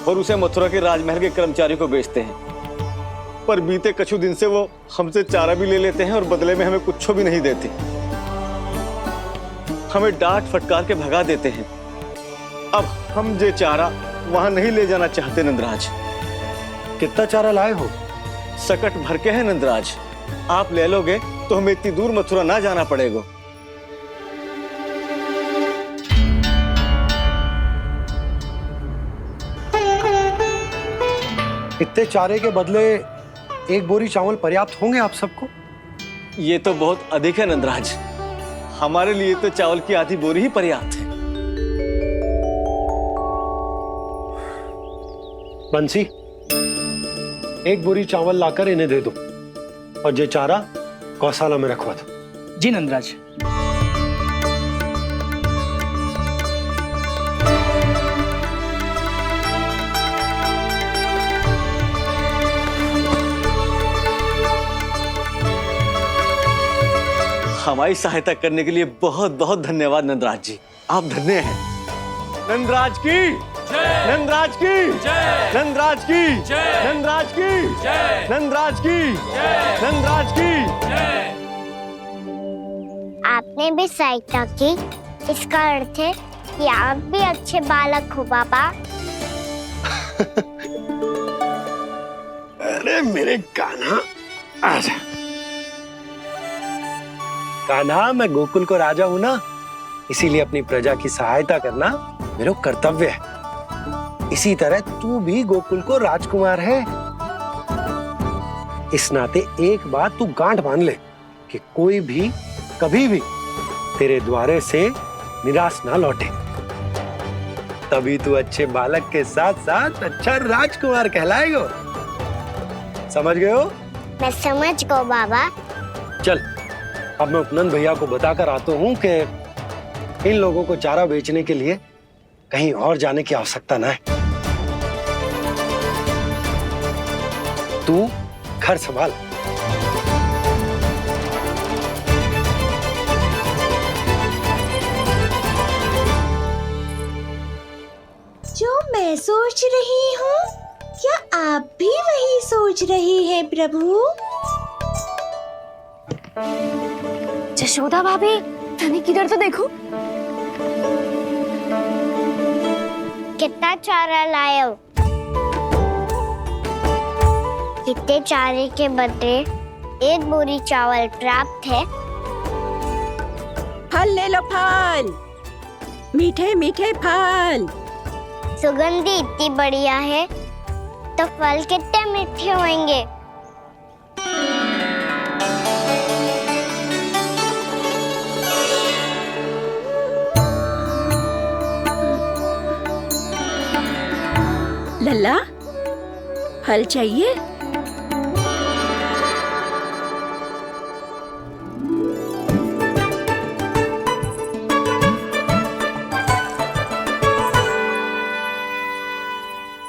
और उसे मथुरा के राजमहल के कर्मचारी को बेचते हैं। पर बीते कुछ दिन से वो हमसे चारा भी ले लेते हैं और बदले में हमें कुछ भी नहीं देते। हमें डांट फटकार के भगा देते हैं। अब हम ये चारा वहां नहीं ले जाना चाहते नंदराज। कितना चारा लाए हो? सकट भर के है नंदराज। आप ले लोगे तो हमें इतनी दूर मथुरा ना जाना पड़ेगा। इतने चारे के बदले एक बोरी चावल पर्याप्त होंगे आप सबको? ये तो बहुत अधिक है नंदराज। हमारे लिए तो चावल की आधी बोरी ही पर्याप्त है। बंसी, एक बोरी चावल लाकर इन्हें दे दो और ये चारा गौशाला में रखवा दो। जी नंदराज। हमारी सहायता करने के लिए बहुत बहुत धन्यवाद नंदराज जी। आप धन्य हैं। नंदराज की जय, नंदराज की जय, नंदराज की जय, नंदराज की जय, नंदराज की जय, नंदराज की जय। आपने भी सहायता की, इसका अर्थ है कि आप भी अच्छे बालक हो बाबा। अरे मेरे कान्हा, आजा। कान्हा, मैं गोकुल को राजा हूं ना, इसीलिए अपनी प्रजा की सहायता करना मेरा कर्तव्य है। इसी तरह तू भी गोकुल को राजकुमार है। इस नाते एक बात तू गांठ बांध ले कि कोई भी कभी भी तेरे द्वारे से निराश ना लौटे। तभी तू अच्छे बालक के साथ साथ अच्छा राजकुमार कहलाएगा। समझ गए हो? मैं समझ गया बाबा। चल, अब मैं उपनंद भैया को बताकर आता हूँ कि इन लोगों को चारा बेचने के लिए कहीं और जाने की आवश्यकता ना है। तू घर संभाल। जो मैं सोच रही हूँ, क्या आप भी वही सोच रही हैं प्रभु? यशोदा भाभी, तनिक इधर तो देखो। कितना चारा लाए हो? कितने चारे के बदले एक बोरी चावल प्राप्त है। फल ले लो, फल, मीठे मीठे फल। सुगंधी इतनी बढ़िया है तो फल कितने मीठे होंगे। लल्ला, फल चाहिए?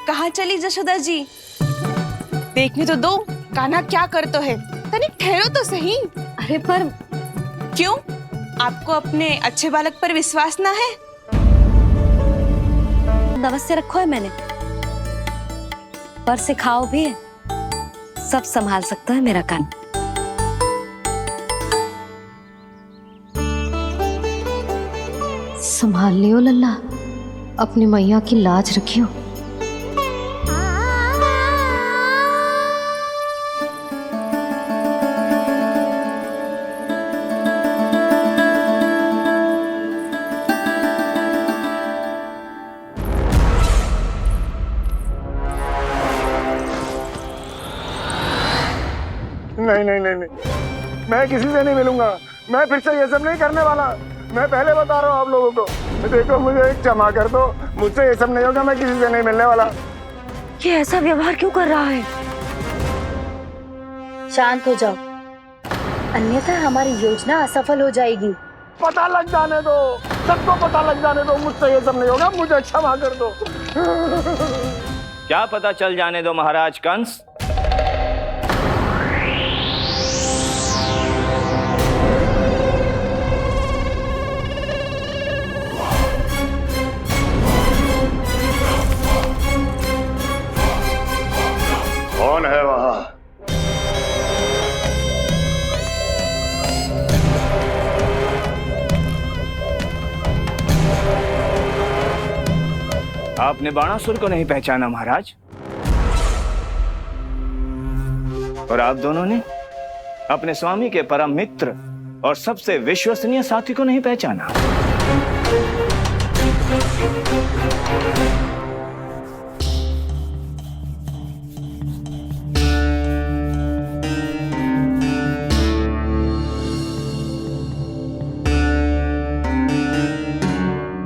कहाँ चली यशोदा जी? देखने तो दो कान्हा क्या करता है। तनिक ठहरो तो सही। अरे पर क्यों? आपको अपने अच्छे बालक पर विश्वास ना है? अवश्य रखो है मैंने, पर सिखाओ भी है। सब संभाल सकता है मेरा कान। संभाल लियो लल्ला, अपनी मैया की लाज रखियो। नहीं नहीं नहीं नहीं, मैं किसी से नहीं मिलूंगा। मैं फिर से ये सब नहीं करने वाला। मैं पहले बता रहा हूँ आप लोगों को। देखो, मुझे एक क्षमा कर दो, मुझसे ये सब नहीं होगा। मैं किसी से नहीं मिलने वाला। ये ऐसा व्यवहार क्यों कर रहा है? शांत हो जाओ, अन्यथा हमारी योजना असफल हो जाएगी। पता लग जाने दो, सबको पता लग जाने दो, मुझसे ये सब नहीं होगा। मुझे क्षमा कर दो। क्या पता चल जाने दो महाराज कंस? आपने बाणासुर को नहीं पहचाना महाराज, और आप दोनों ने अपने स्वामी के परम मित्र और सबसे विश्वसनीय साथी को नहीं पहचाना।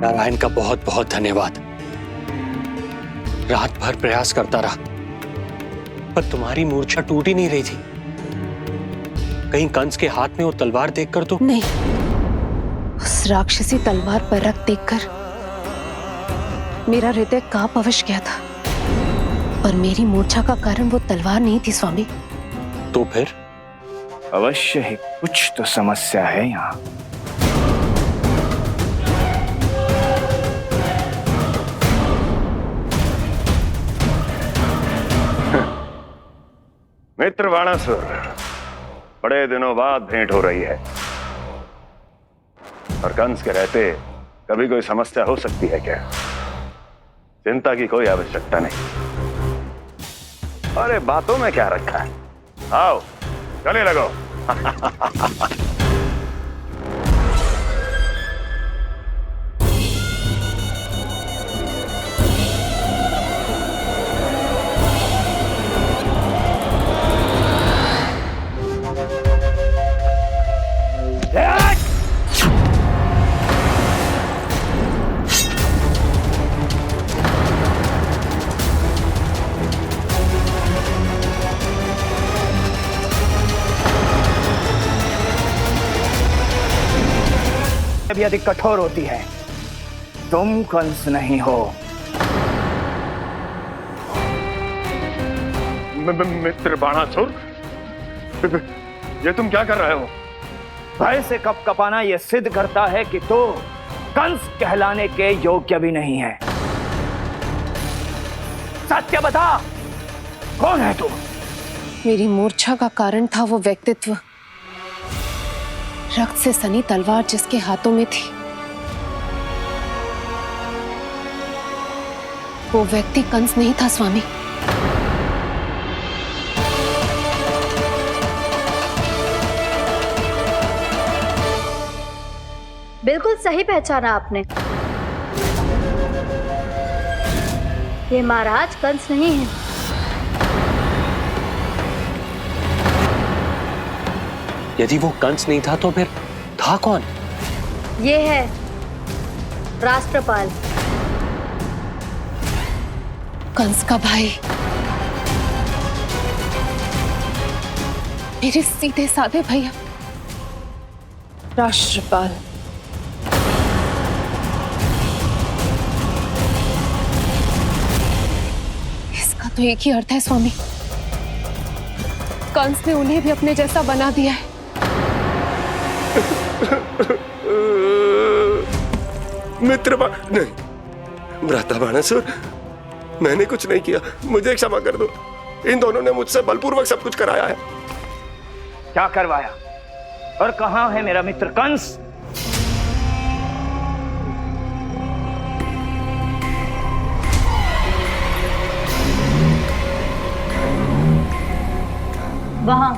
नारायण का बहुत बहुत धन्यवाद। रात भर प्रयास करता रहा, पर तुम्हारी मूर्छा टूट ही नहीं रही थी। कहीं कंस के हाथ में वो तलवार देखकर तो नहीं, उस राक्षसी तलवार पर रख देखकर मेरा हृदय कांप अवश्य गया था, पर मेरी मूर्छा का कारण वो तलवार नहीं थी स्वामी। तो फिर? अवश्य ही कुछ तो समस्या है यहाँ। मित्र बाणासुर, बड़े दिनों बाद भेंट हो रही है, और कंस के रहते कभी कोई समस्या हो सकती है क्या? चिंता की कोई आवश्यकता नहीं। अरे बातों में क्या रखा है, आओ गले लगो। भी अधिक कठोर होती है। तुम कंस नहीं हो। मित्र बाणासुर, ये तुम क्या कर रहे हो? भय से कपकपाना यह सिद्ध करता है कि तू कंस कहलाने के योग्य भी नहीं है। सत्य बता, कौन है तू? मेरी मूर्छा का कारण था वो व्यक्तित्व, रक्त से सनी तलवार जिसके हाथों में थी। वो व्यक्ति कंस नहीं था स्वामी। बिल्कुल सही पहचाना आपने। ये महाराज कंस नहीं है। यदि वो कंस नहीं था तो फिर था कौन? ये है राष्ट्रपाल, कंस का भाई। मेरे सीधे साधे भैया राष्ट्रपाल। इसका तो एक ही अर्थ है स्वामी, कंस ने उन्हें भी अपने जैसा बना दिया है। मित्र नहीं, भ्राता बाणासुर, मैंने कुछ नहीं किया, मुझे क्षमा कर दो। इन दोनों ने मुझसे बलपूर्वक सब कुछ कराया है। क्या करवाया और कहां है मेरा मित्र कंस? वहां।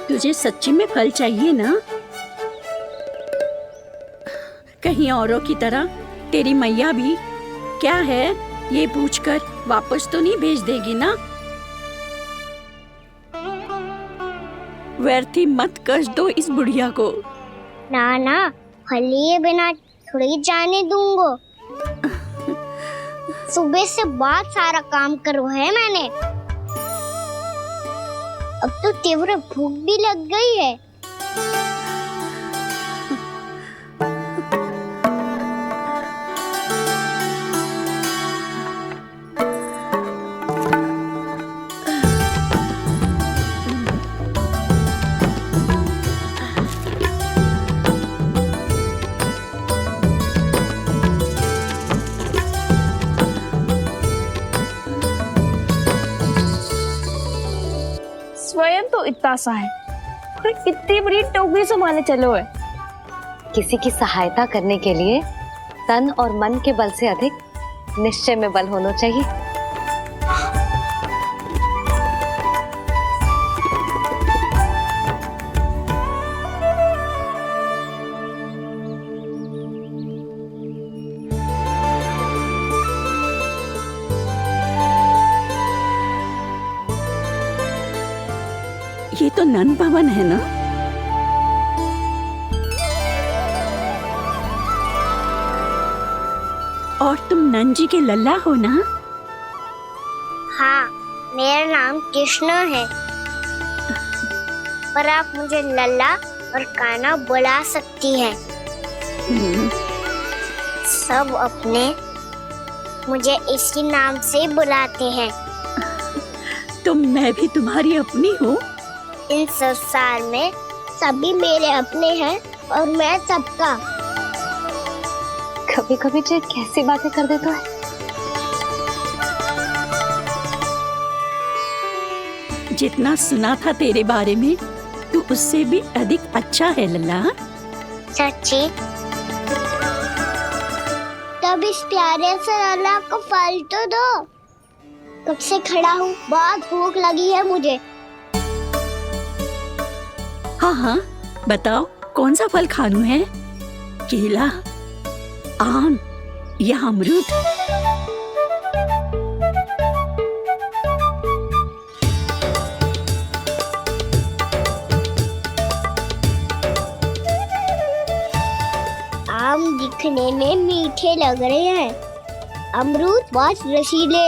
तुझे सच्ची में फल चाहिए ना? कहीं औरों की तरह तेरी मैया भी क्या है ये पूछकर वापस तो नहीं भेज देगी ना? व्यर्थ ही मत कष्ट दो इस बुढ़िया को। ना ना, फल लिए बिना थोड़ी जाने दूंगा। सुबह से बहुत सारा काम करो है मैंने। अब तो तीव्र भूख भी लग गई है। स्वयं तो इतना सा है, फिर कितनी बड़ी टोकरी संभालने चलो है। किसी की सहायता करने के लिए तन और मन के बल से अधिक निश्चय में बल होना चाहिए। ये तो नन भवन है ना? और तुम नन जी के लल्ला हो ना? हाँ, मेरा नाम कृष्ण है, पर आप मुझे लल्ला और कान्हा बुला सकती हैं। सब अपने मुझे इसी नाम से बुलाते हैं। तो मैं भी तुम्हारी अपनी हूँ। इन संसार में सभी मेरे अपने हैं और मैं सबका। कभी कभी जो कैसी बातें कर देता है। जितना सुना था तेरे बारे में, तू उससे भी अधिक अच्छा है लल्ला। सच्ची? तब इस प्यारे से लल्ला को फल तो दो। कब से खड़ा हूँ, बहुत भूख लगी है मुझे। हाँ हाँ, बताओ कौन सा फल खानू है? केला, आम या अमरूद? आम दिखने में मीठे लग रहे हैं, अमरूद बहुत रसीले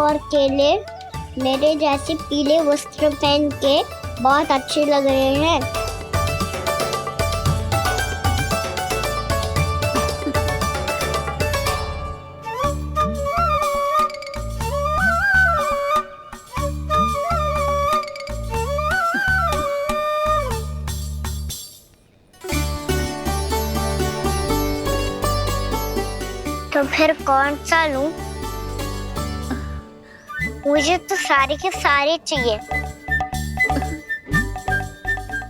और केले मेरे जैसे पीले वस्त्र पहन के बहुत अच्छे लग रहे हैं। तो फिर कौन सा लूं? मुझे तो सारे के सारे चाहिए।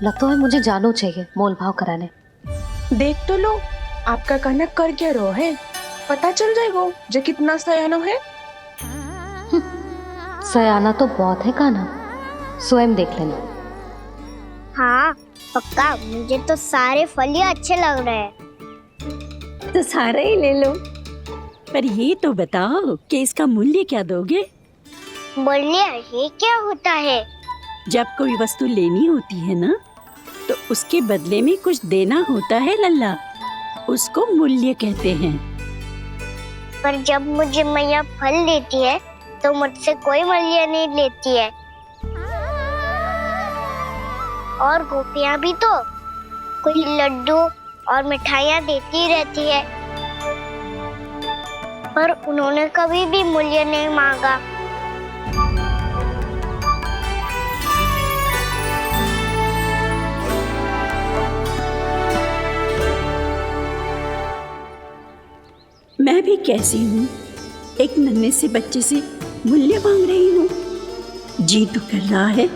लगता है मुझे जानू चाहिए मोल भाव कराने। देख तो लो, आपका कान्हा कर क्या रहो है, पता चल जाएगा जो कितना सयानो है। सयाना तो बहुत है कान्हा, स्वयं देख लेना। हाँ पक्का, मुझे तो सारे फल ही अच्छे लग रहे हैं। तो सारा ही ले लो। पर ये तो बताओ कि इसका मूल्य क्या दोगे? मूल्य ये क्या होता है? जब कोई वस्तु लेनी होती है ना, तो उसके बदले में कुछ देना होता है लल्ला, उसको मूल्य कहते हैं। पर जब मुझे मैया फल देती है तो मुझसे कोई मूल्य नहीं लेती है। और गोपियां भी तो कोई लड्डू और मिठाइयाँ देती रहती है, पर उन्होंने कभी भी मूल्य नहीं मांगा। मैं भी कैसी हूँ, एक नन्हे से बच्चे से मूल्य मांग रही हूँ। जी तो कर रहा है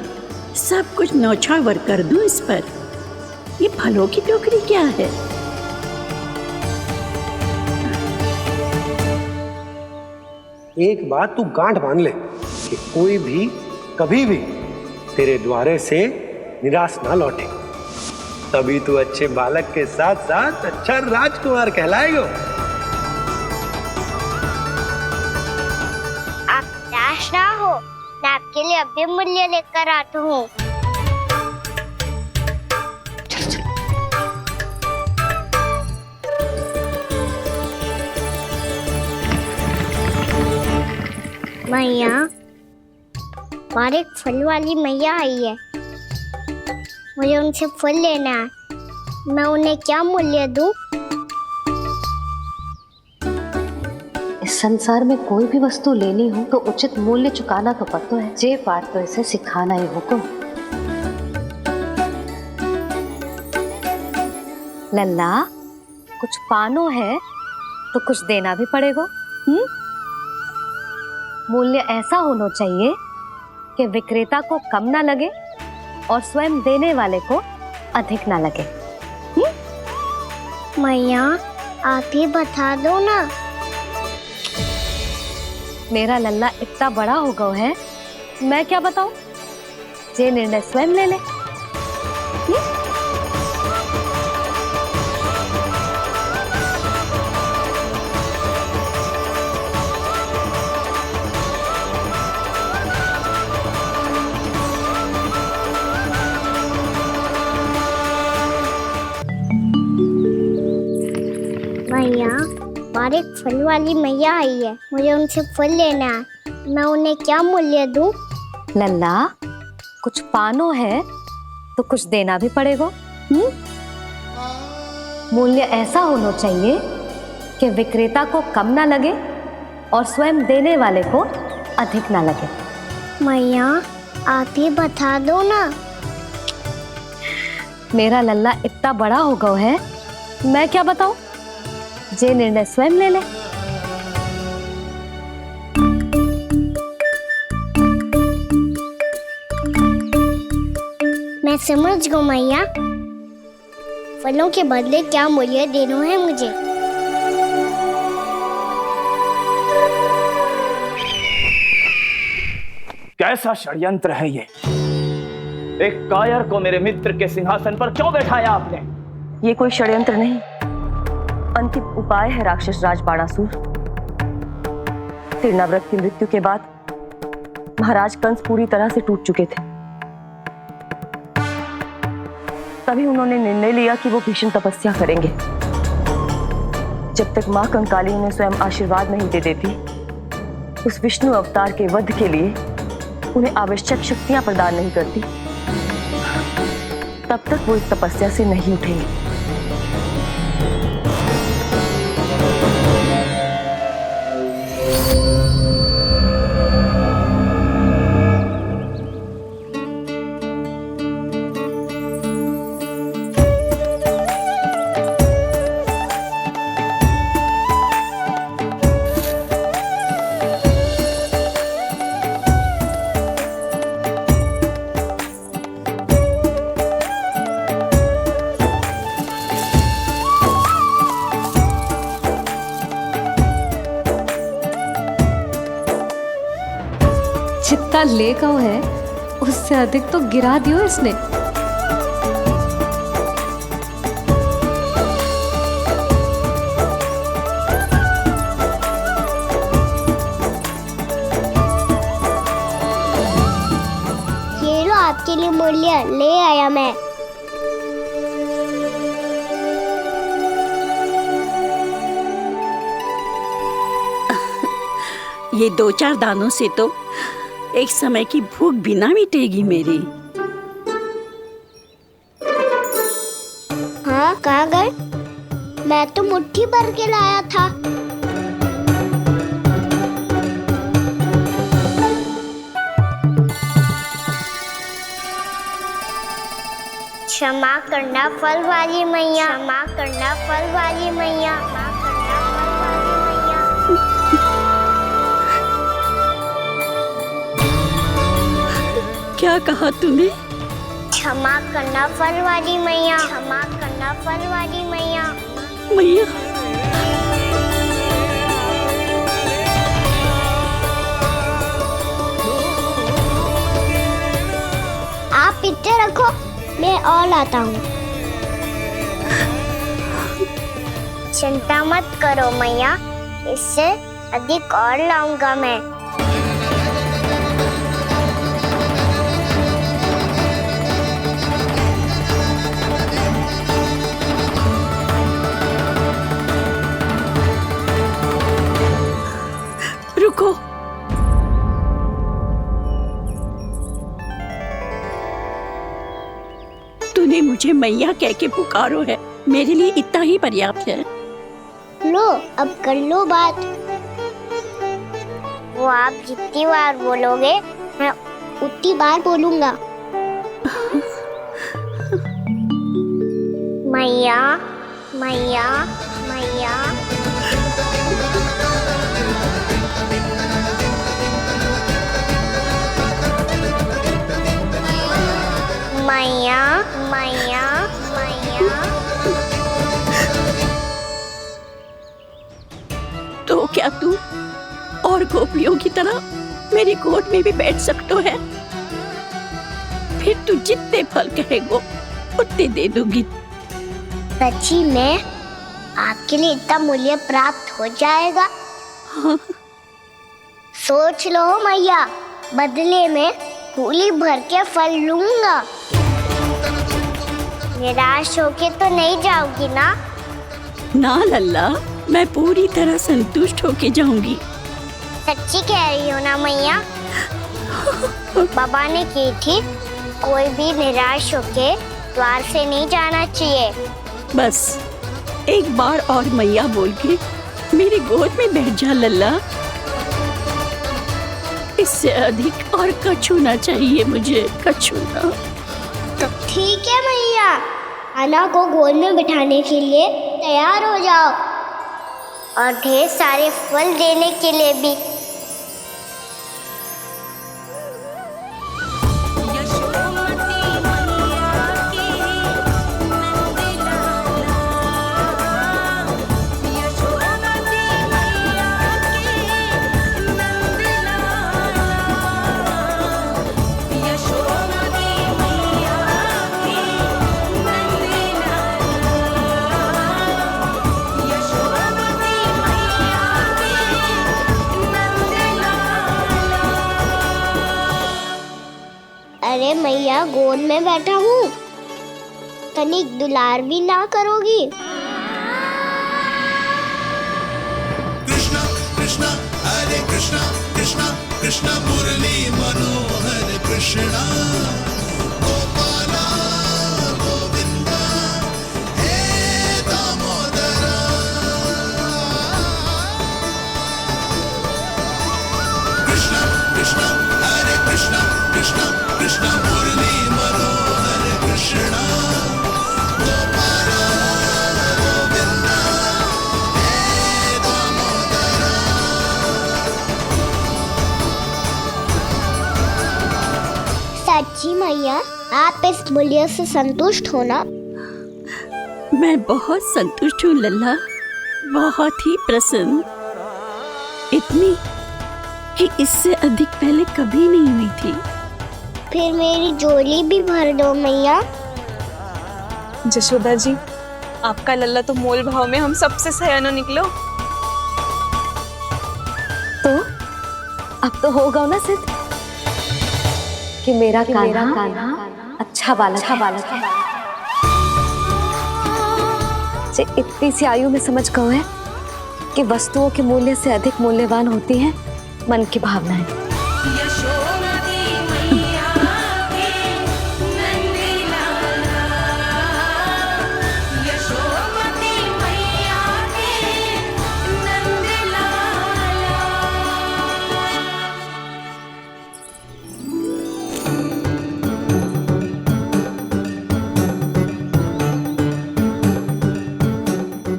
सब कुछ न्यौछावर कर दूं इस पर। ये फलों की टोकरी क्या है? एक बात तू गांठ बांध ले कि कोई भी कभी भी तेरे द्वारे से निराश ना लौटे, तभी तू अच्छे बालक के साथ साथ अच्छा राजकुमार कहलाएगा। आप निराश ना हो, मैं आपके लिए अभी मूल्य लेकर आता हूँ। मैया, बाहर एक फल वाली मैया आई है। मुझे उनसे फल लेना है। मैं उन्हें क्या मूल्य दूं? इस संसार में कोई भी वस्तु लेनी हो तो उचित मूल्य चुकाना तो पड़ता है। जे बात तो इसे सिखाना ही हुकुम। लल्ला, कुछ पानो है तो कुछ देना भी पड़ेगा। मूल्य ऐसा होना चाहिए कि विक्रेता को कम ना लगे और स्वयं देने वाले को अधिक ना लगे। मैया, आप ही बता दो ना। मेरा लल्ला इतना बड़ा हो गया है, मैं क्या बताऊं? जे निर्णय स्वयं ले ले। मैया, बाहर एक फल वाली मैया आई है। मुझे उनसे फल लेना है। मैं उन्हें क्या मूल्य दूं? लल्ला, कुछ पानो है तो कुछ देना भी पड़ेगा। मूल्य ऐसा होना चाहिए कि विक्रेता को कम ना लगे और स्वयं देने वाले को अधिक ना लगे। मैया, आप ही बता दो ना। मेरा लल्ला इतना बड़ा हो गया है, मैं क्या बताऊं? जे निर्णय स्वयं ले ले। मैं समझ गई मैया। फलों के बदले क्या मूल्य देना है मुझे। कैसा षड्यंत्र है ये? एक कायर को मेरे मित्र के सिंहासन पर क्यों बैठाया आपने? ये कोई षड्यंत्र नहीं, अंतिम उपाय है राक्षस राज बाणासुर। तिरनाव्रत की मृत्यु के बाद महाराज कंस पूरी तरह से टूट चुके थे। तभी उन्होंने निर्णय लिया कि वो भीषण तपस्या करेंगे। जब तक मां कंकाली उन्हें स्वयं आशीर्वाद नहीं दे देती, उस विष्णु अवतार के वध के लिए उन्हें आवश्यक शक्तियां प्रदान नहीं करती, तब तक वो इस तपस्या से नहीं उठेंगे। जितना ले गया है उससे अधिक तो गिरा दियो इसने। ये लो आपके लिए मूल्य ले आया मैं। ये 2-4 दानों से तो एक समय की भूख भी ना मिटेगी मेरी। हाँ, कहाँ गए? मैं तो मुट्ठी भर के लाया था। क्षमा करना फल वाली मैया, क्षमा करना फल वाली मैया, क्षमा करना फल वाली मैया। क्या कहा तूने? क्षमा करना फल वाली मैया, क्षमा करना फल वाली मैया। मैया, आप इतने रखो, मैं और लाता हूँ। चिंता मत करो मैया, इससे अधिक और लाऊंगा मैं। रुको। मुझे मैया कह के पुकारो है, मेरे लिए इतना ही पर्याप्त है। लो अब कर लो बात। वो आप जितनी बार बोलोगे मैं उतनी बार बोलूंगा। मैया मैया मैया। मैया मैया मैया। तो क्या तू और गोपियों की तरह मेरी गोद में भी बैठ सकते है? फिर तू जितने फल कहेगो उतने दे दूंगी। सच्ची में आपके लिए इतना मूल्य प्राप्त हो जाएगा? हाँ। सोच लो मैया, बदले में फूली भर के फल लूंगा। निराश होके तो नहीं जाओगी ना? ना लल्ला, मैं पूरी तरह संतुष्ट होके जाऊंगी। सच्ची कह रही हो ना मैया? बाबा ने की थी कोई भी निराश होके द्वार से नहीं जाना चाहिए। बस एक बार और मैया बोल के मेरी गोद में बैठ जा लल्ला। इससे अधिक और कछु ना चाहिए मुझे, कछु ना। तो ठीक है मैया, अन्ना को गोद में बिठाने के लिए तैयार हो जाओ और ढेर सारे फल देने के लिए भी। अरे मैया, गोद में बैठा हूँ, तनिक दुलार भी ना करोगी? कृष्णा कृष्णा हरे कृष्णा कृष्णा कृष्णा मुरली मनोहर कृष्णा गोपाला गोविंदा हे दामोदरा। कृष्णा कृष्णा हरे कृष्णा कृष्णा कृष्णा मुरली मनोहर कृष्णा गोपाला गोविंदा हे दामोदरा। सच्ची मैया, आप इस मूल्य से संतुष्ट हो ना? मैं बहुत संतुष्ट हूँ लल्ला, बहुत ही प्रसन्न। इतनी कि इससे अधिक पहले कभी नहीं हुई थी। फिर मेरी झोली भी भर दो मैया। जशोदा जी, आपका लल्ला तो मोल भाव में हम सबसे सयानो निकलो। तो अब तो होगा ना सिद्ध कि मेरा कान्हा अच्छा बालक है। जे इतनी सी आयु में समझ गए हैं कि वस्तुओं के मूल्य से अधिक मूल्यवान होती हैं मन की भावनाएं।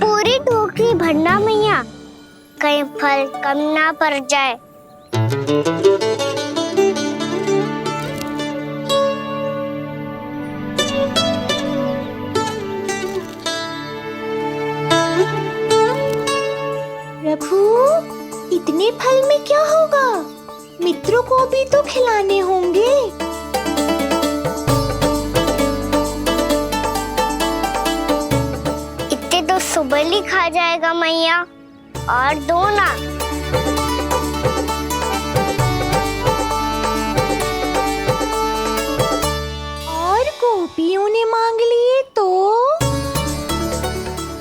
पूरी टोकरी भरना मैया, कहीं फल कम ना पड़ जाए। प्रभु, इतने फल में क्या होगा? मित्रों को भी तो खिलाने होंगे। इतने तो सुबह ही खा जाएगा मैया, और दो ना। और गोपियों ने मांग लिए तो?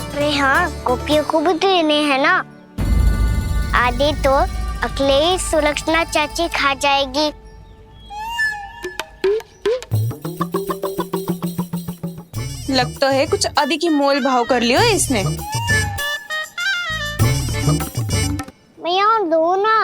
अरे हाँ, गोपियों को भी देने हैं ना। आधे तो अकेले सुलक्षणा चाची खा लगता है कुछ अधिक ही मोल भाव कर लियो इसने। मैया और दो ना।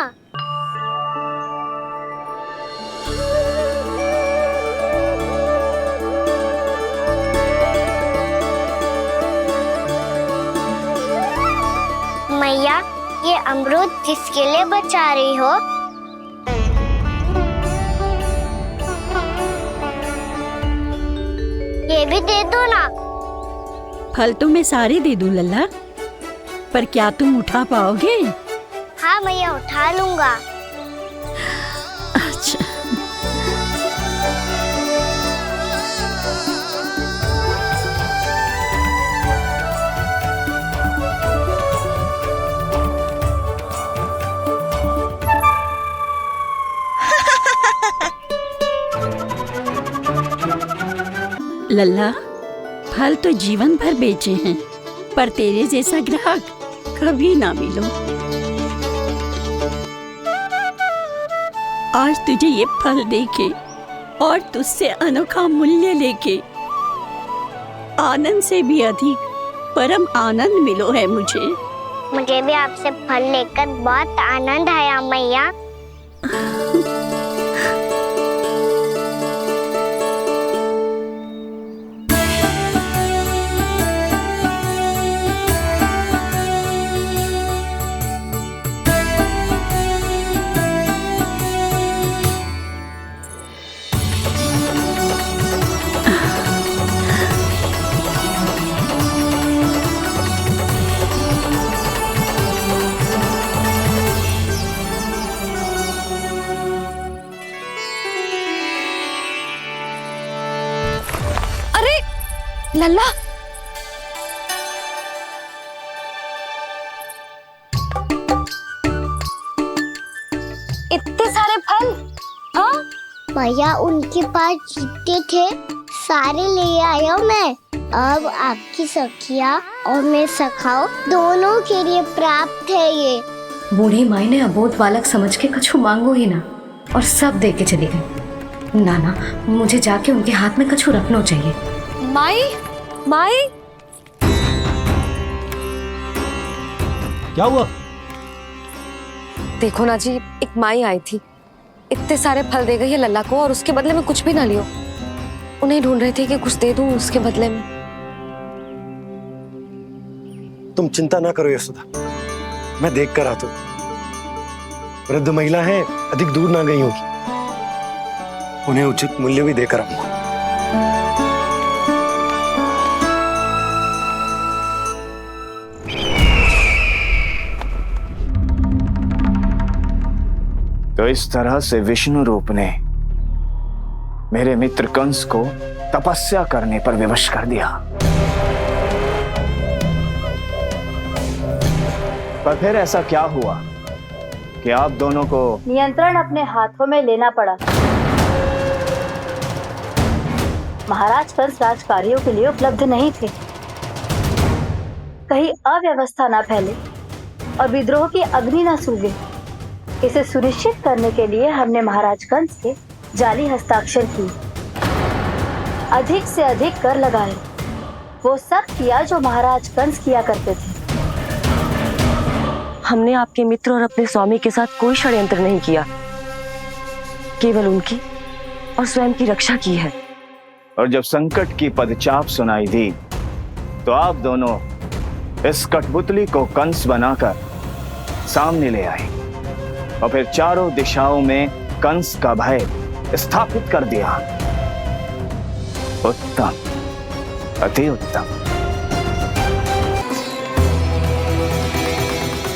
मैया, ये अमरूद किसके लिए बचा रही हो? ये भी दे दो ना। फल तो मैं सारे दे दूं लल्ला, पर क्या तुम उठा पाओगे? हाँ मैया, उठा लूंगा। अच्छा। लल्ला, फल तो जीवन भर बेचे हैं, पर तेरे जैसा ग्राहक कभी ना मिलो। आज तुझे ये फल देके और तुझसे अनोखा मूल्य लेके आनंद से भी अधिक परम आनंद मिलो है मुझे। मुझे भी आपसे फल लेकर बहुत आनंद आया मैया। लल्ला, इतने सारे फल? हाँ भैया, उनके पास जितने थे सारे ले आया मैं। अब आपकी सखिया और मैं सखाओ दोनों के लिए प्राप्त है ये। बूढ़ी माई ने अबोध बालक समझ के कछु मांगो ही ना और सब दे के चली गई। नाना, मुझे जाके उनके हाथ में कछु रखना चाहिए। माई, माई, क्या हुआ? देखो ना जी, एक माई आई थी, इतने सारे फल दे गई है लल्ला को और उसके बदले में कुछ भी ना लियो। उन्हें ढूंढ रही थी कि कुछ दे दूं उसके बदले में। तुम चिंता ना करो यशोदा, मैं देख कर आता हूं। वृद्ध महिला है, अधिक दूर ना गई होगी, उन्हें उचित मूल्य भी देकर आऊंगा। तो इस तरह से विष्णु रूप ने मेरे मित्र कंस को तपस्या करने पर विवश कर दिया। पर फिर ऐसा क्या हुआ कि आप दोनों को नियंत्रण अपने हाथों में लेना पड़ा? महाराज कंस राजकार्यों के लिए उपलब्ध नहीं थे। कहीं अव्यवस्था न फैले और विद्रोह की अग्नि न सूझे, इसे सुनिश्चित करने के लिए हमने महाराज कंस के जाली हस्ताक्षर किए, अधिक से अधिक कर लगाए। वो सब किया जो महाराज कंस किया करते थे। हमने आपके मित्र और अपने स्वामी के साथ कोई षड्यंत्र नहीं किया, केवल उनकी और स्वयं की रक्षा की है। और जब संकट की पदचाप सुनाई दी तो आप दोनों इस कठपुतली को कंस बनाकर सामने ले आए और फिर चारों दिशाओं में कंस का भय स्थापित कर दिया। उत्तम, अति उत्तम।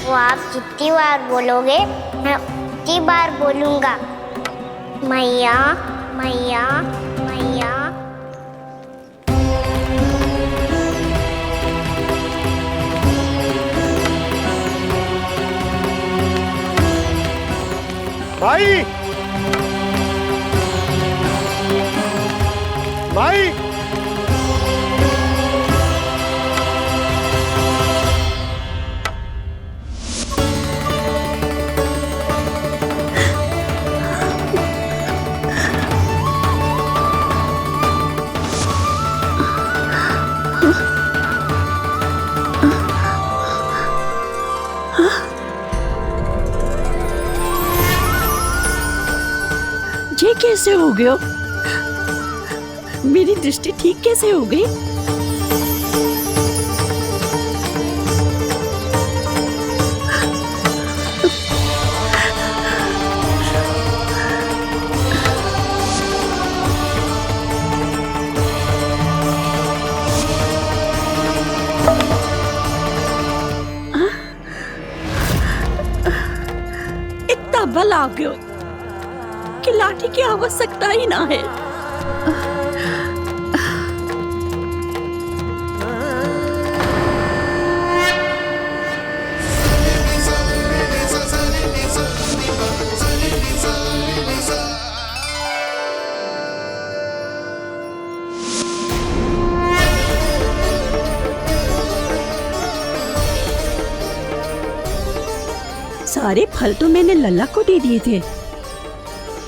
वो आप जितनी बार बोलोगे मैं उतनी बार बोलूंगा। मैया, मैया, मैया। माई, माई, ये कैसे हो गया? मेरी दृष्टि ठीक कैसे हो गई? इतना बल आ गया कि लाठी की आवश्यकता ही ना है। सारे फल तो मैंने लल्ला को दे दिए थे,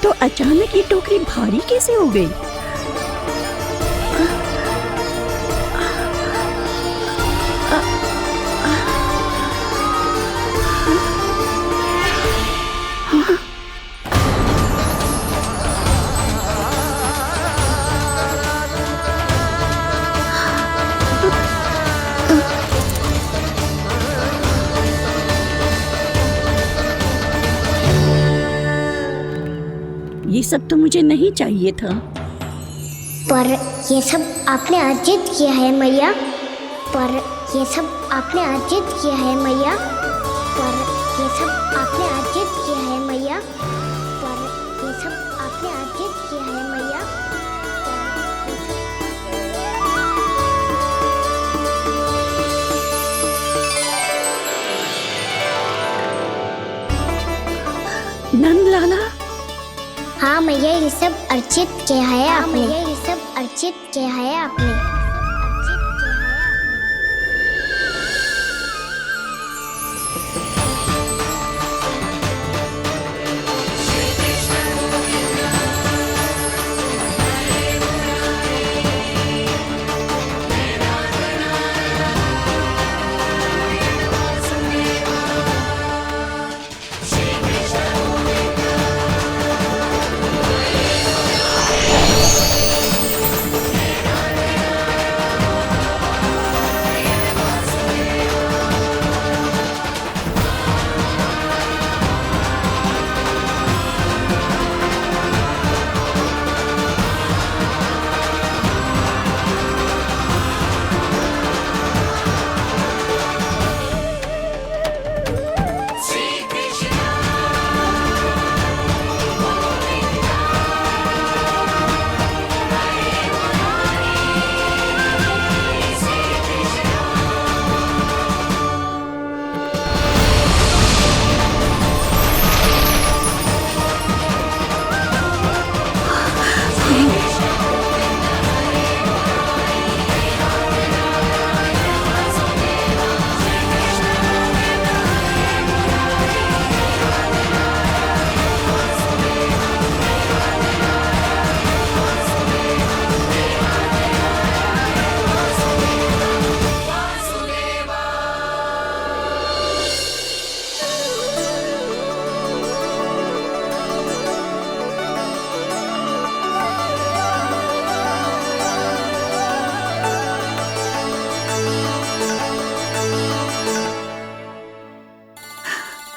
तो अचानक ये टोकरी भारी कैसे हो गई? ये सब तो मुझे नहीं चाहिए था। पर ये सब आपने अर्जित किया है मैया। पर ये सब आपने अर्जित किया है मैया। पर ये सब आपने अर्जित किया है मैया। पर ये सब आपने अर्जित किया है मैया। नंद लाला, हाँ मैया, ये सब अर्जित किया है आपने। ये सब अर्जित किया है आपने।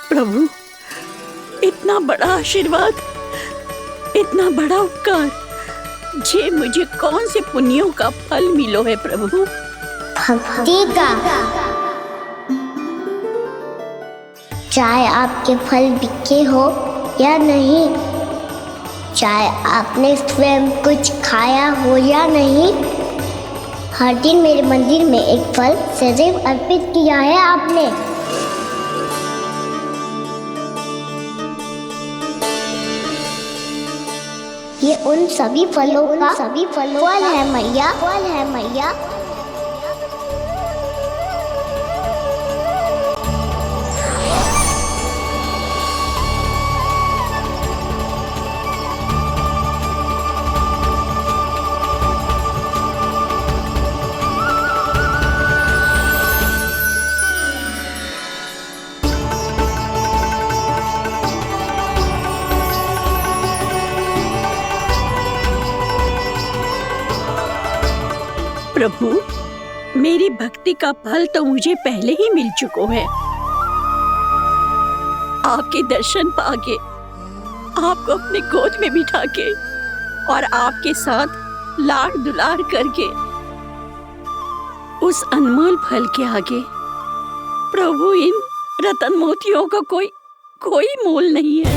प्रभु, इतना बड़ा आशीर्वाद, इतना बड़ा उपकार, जे मुझे कौन से पुण्यों का फल मिलो है प्रभु? भक्ति का। चाहे आपके फल बिके हो या नहीं, चाहे आपने स्वयं कुछ खाया हो या नहीं, हर दिन मेरे मंदिर में एक फल सदैव अर्पित किया है आपने। ये उन सभी फलों का फल है मैया। फल है मैया। प्रभु, मेरी भक्ति का फल तो मुझे पहले ही मिल चुका है। आपके दर्शन पाके, आपको अपने गोद में बिठा के और आपके साथ लाड दुलार करके, उस अनमोल फल के आगे प्रभु इन रतन मोतियों का कोई मोल नहीं है।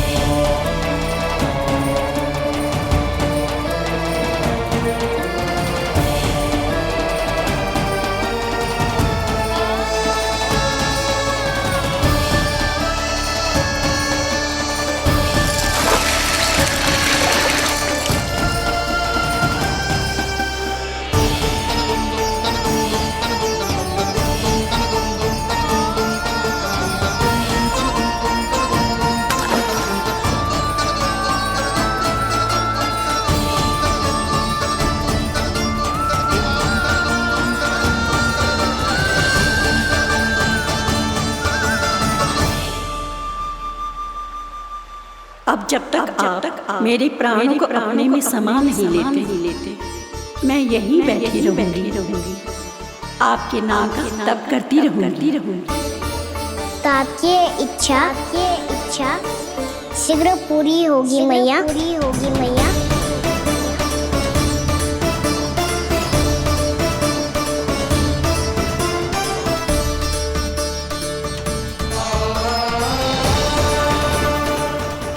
अब जब तक आप मेरे प्राणों को अपने में समा नहीं लेते, मैं यहीं बैठी रहूंगी, आपके नाम का तप करती रहूंगी। तो आपकी इच्छा शीघ्र पूरी होगी मैया।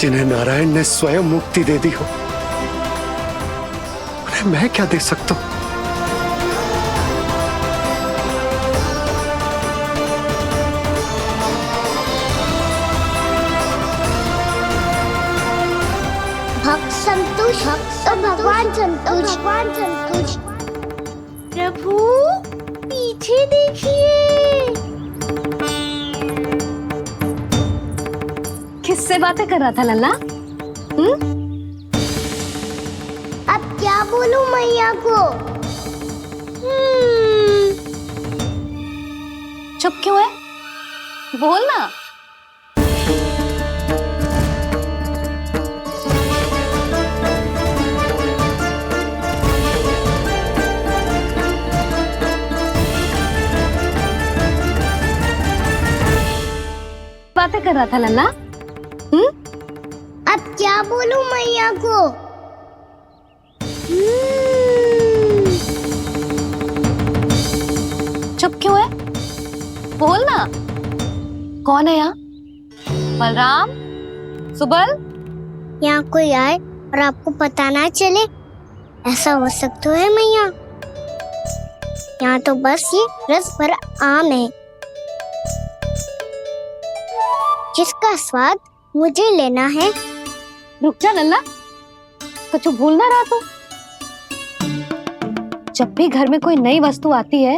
जिन्हें नारायण ने स्वयं मुक्ति दे दी हो, उन्हें मैं क्या दे सकता हूं? भक्त संतुष्ट तो भगवान संतुष्ट। प्रभु पीछे देखिए। किससे बातें कर रहा था लल्ला? अब क्या बोलूं मैया को? चुप क्यों है? बोल ना। बातें कर रहा था लल्ला? अब क्या बोलूं मैया को? चुप क्यों है? बोल ना। कौन है यहाँ? बलराम, सुबल? यहाँ कोई आए और आपको पता ना चले, ऐसा हो सकता है मैया? यहाँ तो बस ये रस भरा आम है, जिसका स्वाद मुझे लेना है। रुक जा लल्ला, कुछ भूल ना रहा तू। जब भी घर में कोई नई वस्तु आती है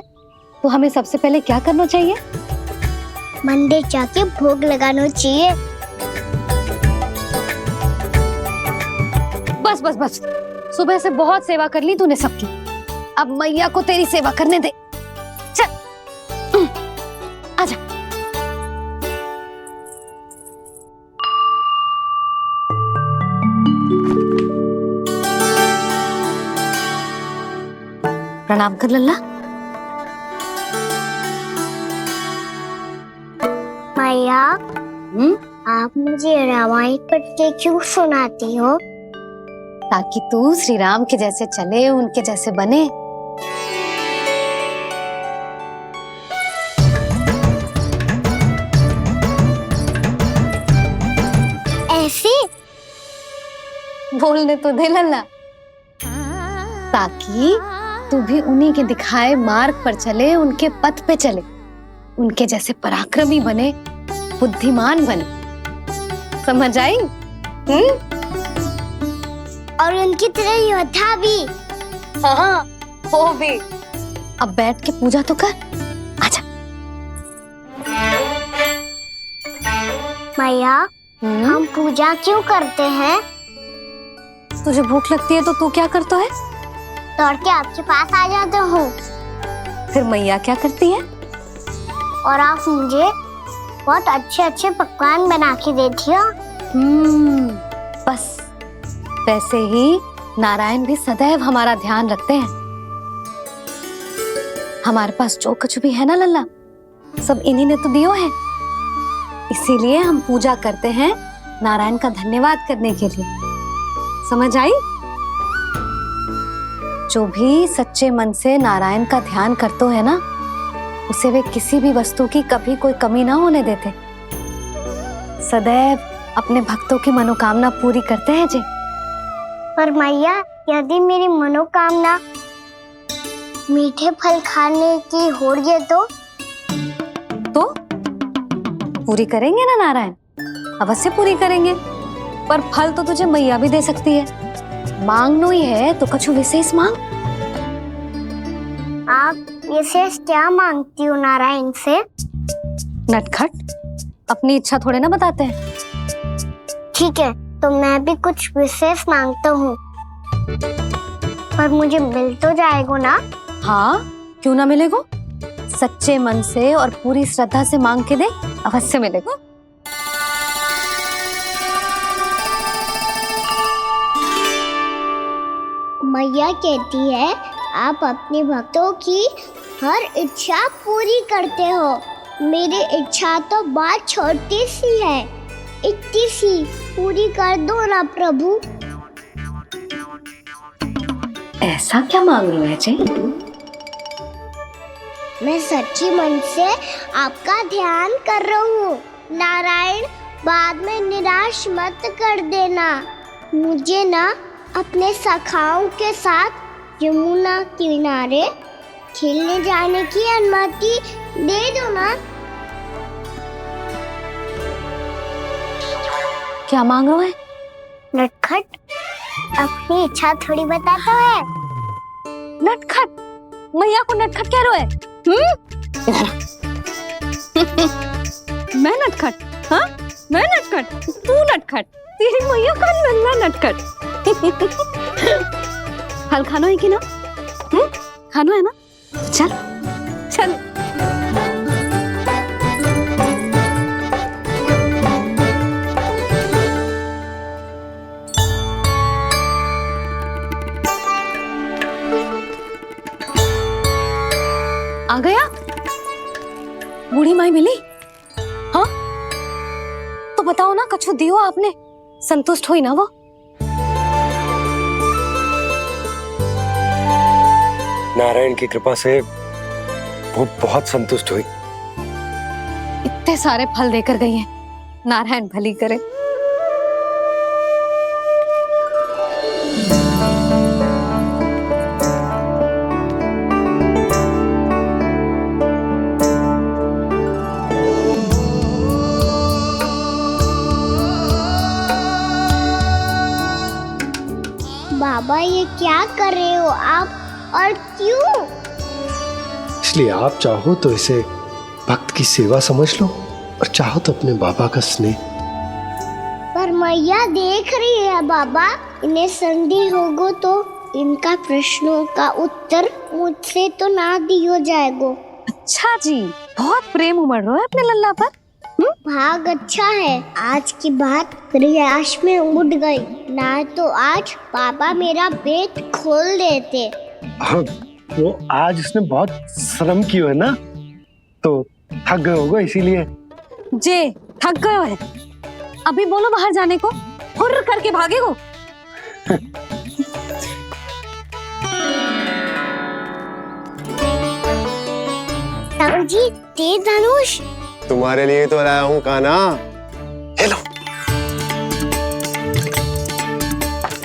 तो हमें सबसे पहले क्या करना चाहिए? मंदिर जाके भोग लगाना चाहिए। बस बस बस, सुबह से बहुत सेवा कर ली तूने सबकी, अब मैया को तेरी सेवा करने दे। चल आजा। प्रणाम कर लल्ला। मैया, आप मुझे रामायण पढ़ के क्यों सुनाती हो? ताकि तू श्री राम के जैसे चले, उनके जैसे बने। ऐसे बोलने तो दे लल्ला, ताकि तू भी उन्हीं के दिखाए मार्ग पर चले, उनके पथ पे चले, उनके जैसे पराक्रमी बने, बुद्धिमान बने। समझ आई? और उनकी तरह योद्धा भी। हाँ, वो भी। अब बैठ के पूजा तो कर। आजा। मैया, हम पूजा क्यों करते हैं? तुझे भूख लगती है तो तू क्या करता है? दौड़ के आपके पास आ जाते हो। फिर मैया क्या करती है? और आप मुझे बहुत अच्छे अच्छे पकवान बना के देती हो। बस वैसे ही नारायण भी सदैव हमारा ध्यान रखते हैं। हमारे पास जो कुछ भी है ना लल्ला, सब इन्हीं ने तो दियो है। इसीलिए हम पूजा करते हैं नारायण का धन्यवाद करने के लिए। समझ आई? जो भी सच्चे मन से नारायण का ध्यान करते है ना, उसे वे किसी भी वस्तु की कभी कोई कमी ना होने देते। सदैव अपने भक्तों की मनोकामना पूरी करते हैं जी। पर मैया, यदि मेरी मनोकामना मीठे फल खाने की हो रही है तो पूरी करेंगे ना नारायण, अवश्य पूरी करेंगे। पर फल तो तुझे मैया भी दे सकती है। मांगनो ही है तो कछु विशेष मांग। आप विशेष क्या मांगती हो नारायण से? नटखट, अपनी इच्छा थोड़े ना बताते हैं। ठीक है, तो मैं भी कुछ विशेष मांगता हूँ, पर मुझे मिल तो जाएगा ना? हाँ, क्यों ना मिलेगो। सच्चे मन से और पूरी श्रद्धा से मांग के दे, अवश्य मिलेगा। मैया कहती है आप अपने भक्तों की हर इच्छा पूरी करते हो। मेरी इच्छा तो बहुत छोटी सी है, इतनी सी पूरी कर दो ना प्रभु। ऐसा क्या मांग रहे हो जी? मैं सच्ची मन से आपका ध्यान कर रहा हूँ। नारायण, बाद में निराश मत कर देना। मुझे ना अपने सखाओं के साथ यमुना किनारे खेलने जाने की अनुमति दे दो ना। क्या मांग रहे हो? नटखट, अपनी इच्छा थोड़ी बताता है। नटखट? मैया को नटखट कह रहे हो? मैं नटखट? हाँ, मैं नटखट? तू नटखट? तेरी मैया का नल्ला नटखट। फल खानो है कि ना? खानो है ना? चल चल। आ गया? बूढ़ी माई मिली? हाँ, तो बताओ ना, कछु दियो आपने? संतुष्ट हुई ना वो? नारायण की कृपा से वो बहुत संतुष्ट हुई। इतने सारे फल देकर गई हैं। नारायण भली करे। बाबा, ये क्या कर रहे हो आप, और क्यों? इसलिए आप चाहो तो इसे भक्त की सेवा समझ लो, और चाहो तो अपने बाबा का स्नेह। पर मैया देख रही है बाबा, इन्हें संदेह होगो तो इनका प्रश्नों का उत्तर मुझसे तो ना दियो जाएगो। अच्छा जी, बहुत प्रेम उमड़ रहा है अपने लल्ला पर। भाग अच्छा है, आज की बात प्रयास में उड़ गई, ना तो आज पापा मेरा पेट खोल देते। हाँ, वो आज उसने बहुत श्रम किया है ना, तो थक गए होगा इसीलिए। जे थक गए है, अभी बोलो बाहर जाने को, हुर्र करके भागेगो। साहू जी, तीर धनुष तुम्हारे लिए तो लाया हूँ कान्हा। ले लो।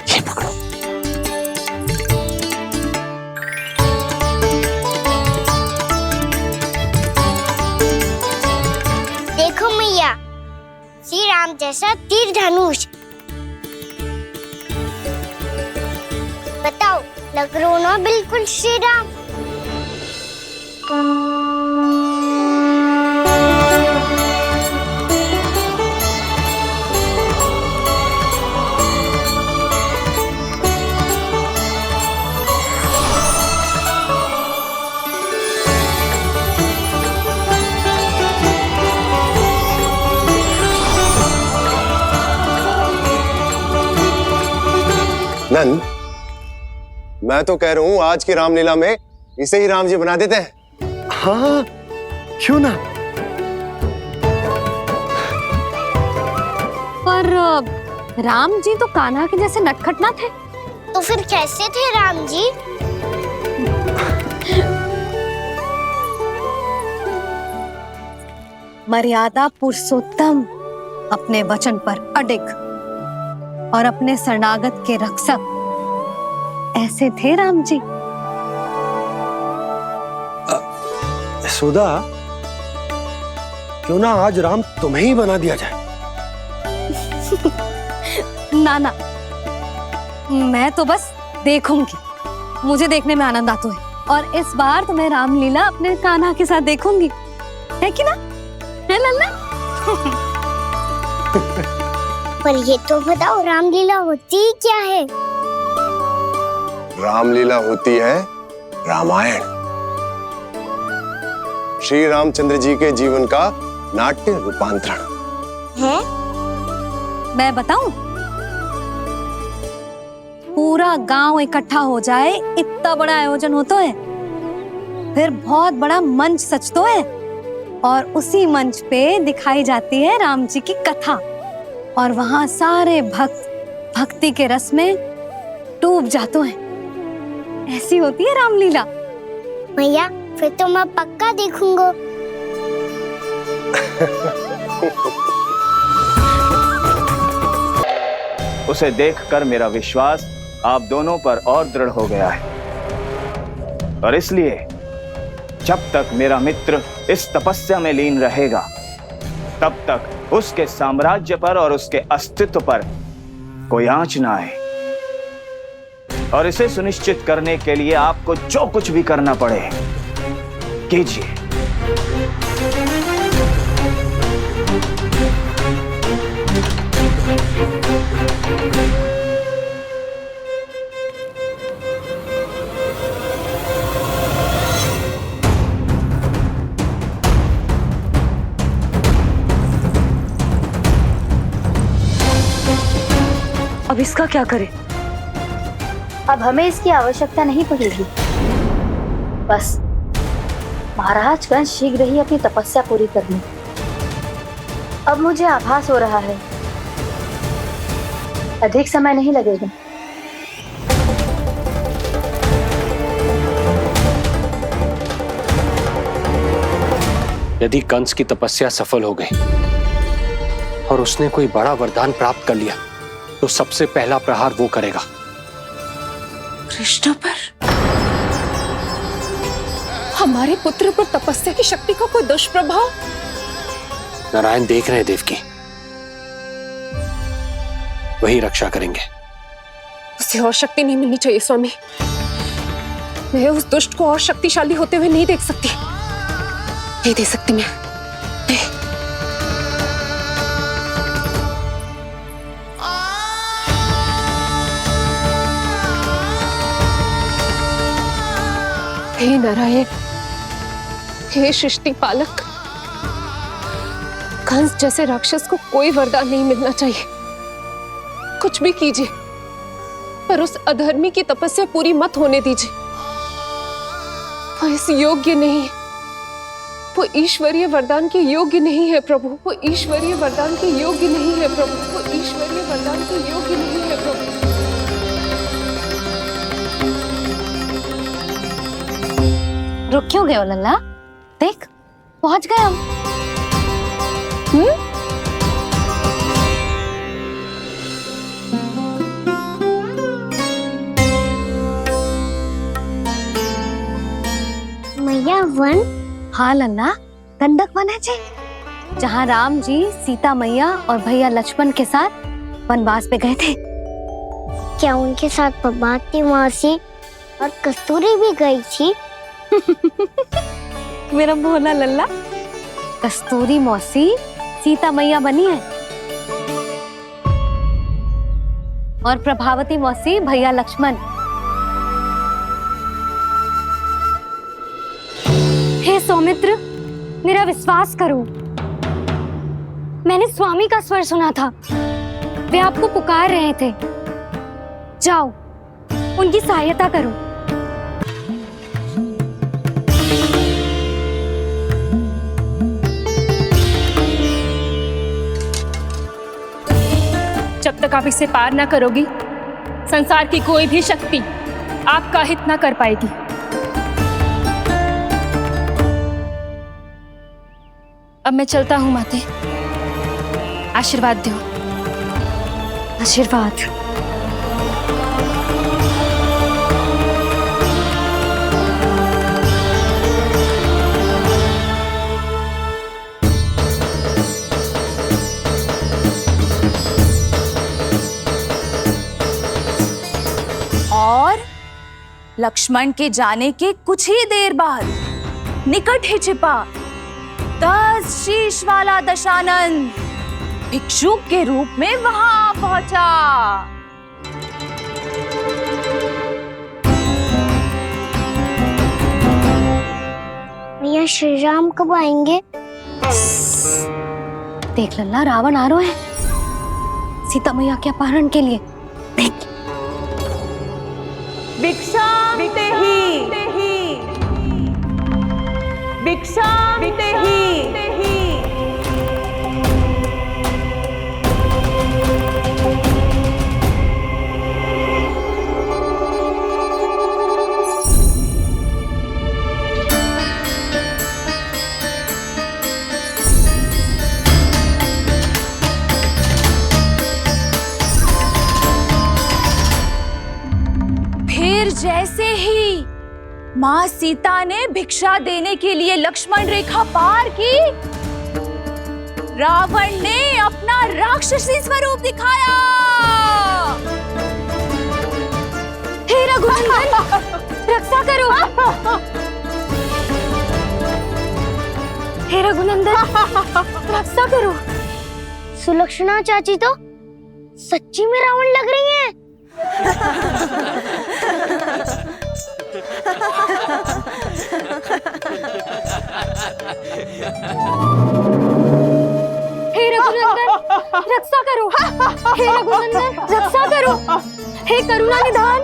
ये पकड़ो। देखो मैया, श्री राम जैसा तीर धनुष। बताओ, लग रहा हो ना बिल्कुल श्री राम? नंद, मैं तो कह रहा हूँ आज की रामलीला में इसे ही राम जी बना देते हैं। हाँ, क्यों ना। पर राम जी तो कान्हा के जैसे नटखट ना थे। तो फिर कैसे थे राम जी? मर्यादा पुरुषोत्तम, अपने वचन पर अडिग और अपने शरणागत के रक्षक, ऐसे थे राम जी। यशोदा, क्यों ना आज राम तुम्हें ही बना दिया जाए। ना ना, मैं तो बस देखूंगी, मुझे देखने में आनंद आता है। और इस बार तो मैं रामलीला अपने कान्हा के साथ देखूंगी, है कि ना, है लल्ला? पर ये तो बताओ, रामलीला होती क्या है? रामलीला होती है रामायण, श्री रामचंद्र जी के जीवन का नाट्य रूपांतरण है। मैं बताऊं, पूरा गांव इकट्ठा हो जाए, इतना बड़ा आयोजन होता है, फिर बहुत बड़ा मंच सजतो है और उसी मंच पे दिखाई जाती है राम जी की कथा और वहां सारे भक्त भक्ति के रस में डूब जाते हैं। ऐसी होती है रामलीला। भैया, फिर तो मैं पक्का देखूंगा। उसे देखकर मेरा विश्वास आप दोनों पर और दृढ़ हो गया है और इसलिए जब तक मेरा मित्र इस तपस्या में लीन रहेगा तब तक उसके साम्राज्य पर और उसके अस्तित्व पर कोई आंच ना आए। और इसे सुनिश्चित करने के लिए आपको जो कुछ भी करना पड़े कीजिए। अब इसका क्या करें? अब हमें इसकी आवश्यकता नहीं पड़ेगी। बस महाराज कंस शीघ्र ही अपनी तपस्या पूरी कर लें। अब मुझे आभास हो रहा है अधिक समय नहीं लगेगा। यदि कंस की तपस्या सफल हो गई और उसने कोई बड़ा वरदान प्राप्त कर लिया तो सबसे पहला प्रहार वो करेगा कृष्ण पर। हमारे पुत्र पर तपस्या की शक्ति का कोई दुष्प्रभाव? नारायण देख रहे हैं देवकी, वही रक्षा करेंगे। उसे और शक्ति नहीं मिलनी चाहिए स्वामी। मैं उस दुष्ट को और शक्तिशाली होते हुए नहीं देख सकती, नहीं दे सकती मैं। हे नारायण, हे सृष्टि पालक, कंस जैसे राक्षस को कोई वरदान नहीं मिलना चाहिए। कुछ भी कीजिए पर उस अधर्मी की तपस्या पूरी मत होने दीजिए। वो इस योग्य नहीं है, वो ईश्वरीय वरदान के योग्य नहीं है प्रभु, वो ईश्वरीय वरदान के योग्य नहीं है प्रभु, वो ईश्वरीय वरदान के योग्य नहीं है प्रभु। रुक क्यों गए हो लल्ला? देख, पहुंच गए हम। मैया वन? हाँ लल्ला, गंडक वन है जी, जहाँ राम जी सीता मैया और भैया लक्ष्मण के साथ वनवास पे गए थे। क्या उनके साथ पद्मावती मौसी और कस्तूरी भी गई थी? मेरा भोला लल्ला, कस्तूरी मौसी सीता मैया बनी है और प्रभावती मौसी भैया लक्ष्मण। हे सौमित्र, मेरा विश्वास करो, मैंने स्वामी का स्वर सुना था, वे आपको पुकार रहे थे। जाओ, उनकी सहायता करो। जब तक आप इसे पार ना करोगी, संसार की कोई भी शक्ति आपका हित ना कर पाएगी। अब मैं चलता हूँ माते, आशीर्वाद दो। आशीर्वाद। और लक्ष्मण के जाने के कुछ ही देर बाद निकट ही छिपा 10 शीश वाला दशानन भिक्षुक के रूप में वहां पहुंचा। भैया श्री राम कब आएंगे? देख लल्ला, रावण आ रहा है सीता मैया के अपहरण के लिए। देख। भिक्षा देहि, भिक्षा देहि। फिर जैसे ही माँ सीता ने भिक्षा देने के लिए लक्ष्मण रेखा पार की, रावण ने अपना राक्षसी स्वरूप दिखाया। हे रघुनंदन, रक्षा करो। हे रघुनंदन, रक्षा करो। सुलक्षणा चाची तो सच्ची में रावण लग रही हैं। हे रघुनंदन, रक्षा करो। हे रघुनंदन, रक्षा करो। हे करुणा निधान।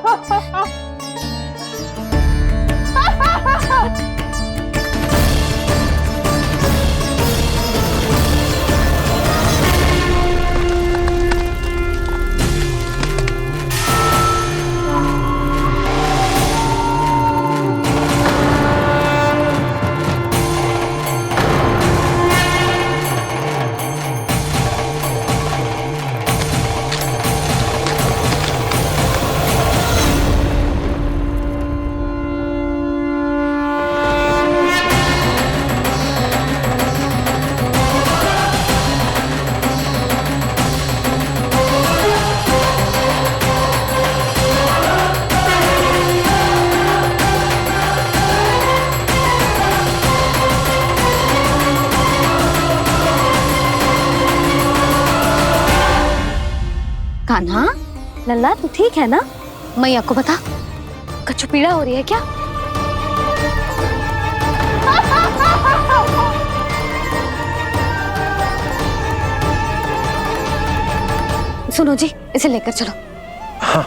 कान्हा, लल्ला तू ठीक है ना? मैया को बता, कछु पीड़ा हो रही है क्या? सुनो जी, इसे लेकर चलो। हाँ।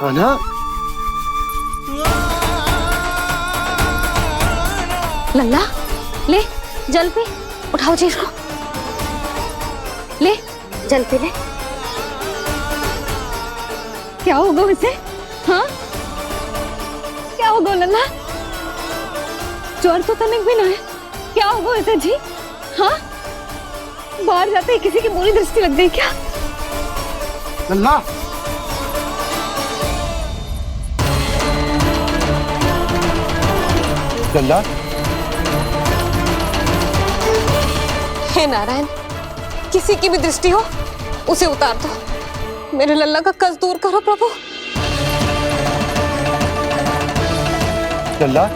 कान्हा, लल्ला ले जल पी। उठाओ जी इसको, ले जल पी ले। क्या होगा उसे? हाँ, क्या होगा लल्ला? ज्वर तो तनिक भी ना है। क्या होगा उसे जी? हाँ, बाहर जाते ही किसी की बुरी दृष्टि लग गई क्या? लल्ला, लल्ला। हे नारायण, किसी की भी दृष्टि हो उसे उतार दो। मेरे लल्ला का कष्ट दूर करो प्रभु। लल्ला,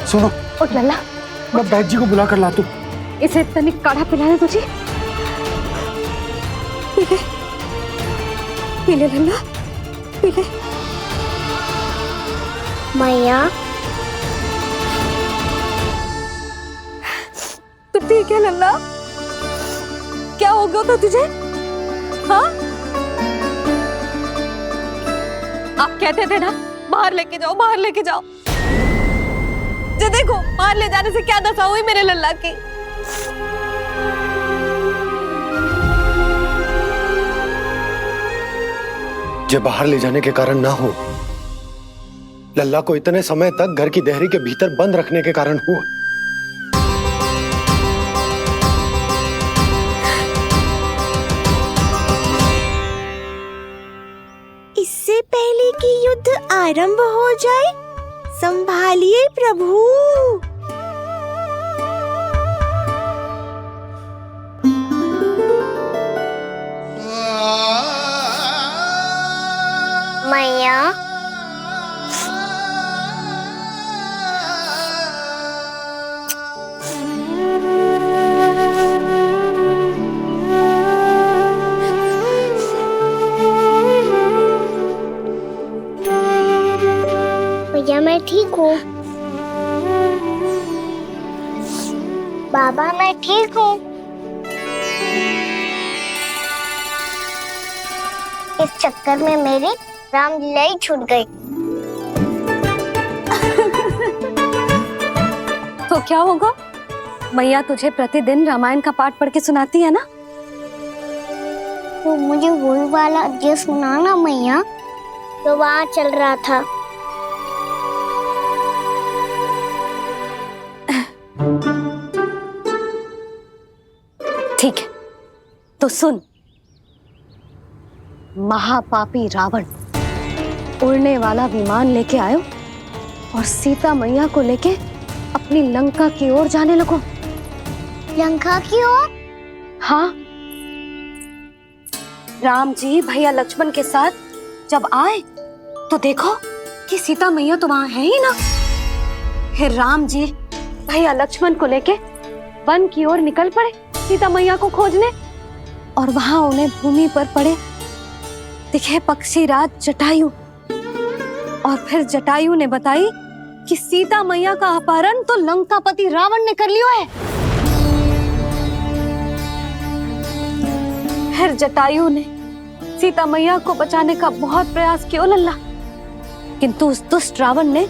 सुनो। उठ लल्ला, मैं बैद जी को बुला कर लाता हूँ। इसे तनिक काढ़ा पिलाने दो जी। पीले पीले लल्ला, पीले। मैया तो ठीक है लल्ला, क्या हो गया था तुझे? हाँ, आप कहते थे ना बाहर लेके जाओ, बाहर लेके जाओ। जो देखो बाहर ले जाने से क्या दशा हुई मेरे लल्ला की। जो बाहर ले जाने के कारण ना हो, लल्ला को इतने समय तक घर की देहरी के भीतर बंद रखने के कारण हुआ। इससे पहले कि युद्ध आरंभ हो जाए, संभालिए प्रभु। मैया भैया मैं ठीक हूँ। बाबा मैं ठीक हूँ। इस चक्कर में मेरी रामलीला ही छूट गई। तो क्या होगा? मैया तुझे प्रतिदिन रामायण का पाठ पढ़ के सुनाती है ना? तो मुझे वही वाला अध्याय सुनाना मैया, तो वहाँ चल रहा था। ठीक है, तो सुन। महापापी रावण उड़ने वाला विमान लेके आयो और सीता मैया को लेके अपनी लंका की ओर जाने लगो। लंका की ओर? हाँ, राम जी भैया लक्ष्मण के साथ जब आए तो देखो कि सीता मैया तो वहां है ही ना। फिर राम जी भैया लक्ष्मण को लेके वन की ओर निकल पड़े सीता मैया को खोजने, और वहां उन्हें भूमि पर पड़े दिखे पक्षी राज जटायु। और फिर जटायु ने बताई कि सीता मैया का अपहरण तो लंकापति रावण ने कर लियो है। फिर जटायु ने सीता मैया को बचाने का बहुत प्रयास किया लल्ला, किंतु उस दुष्ट रावण ने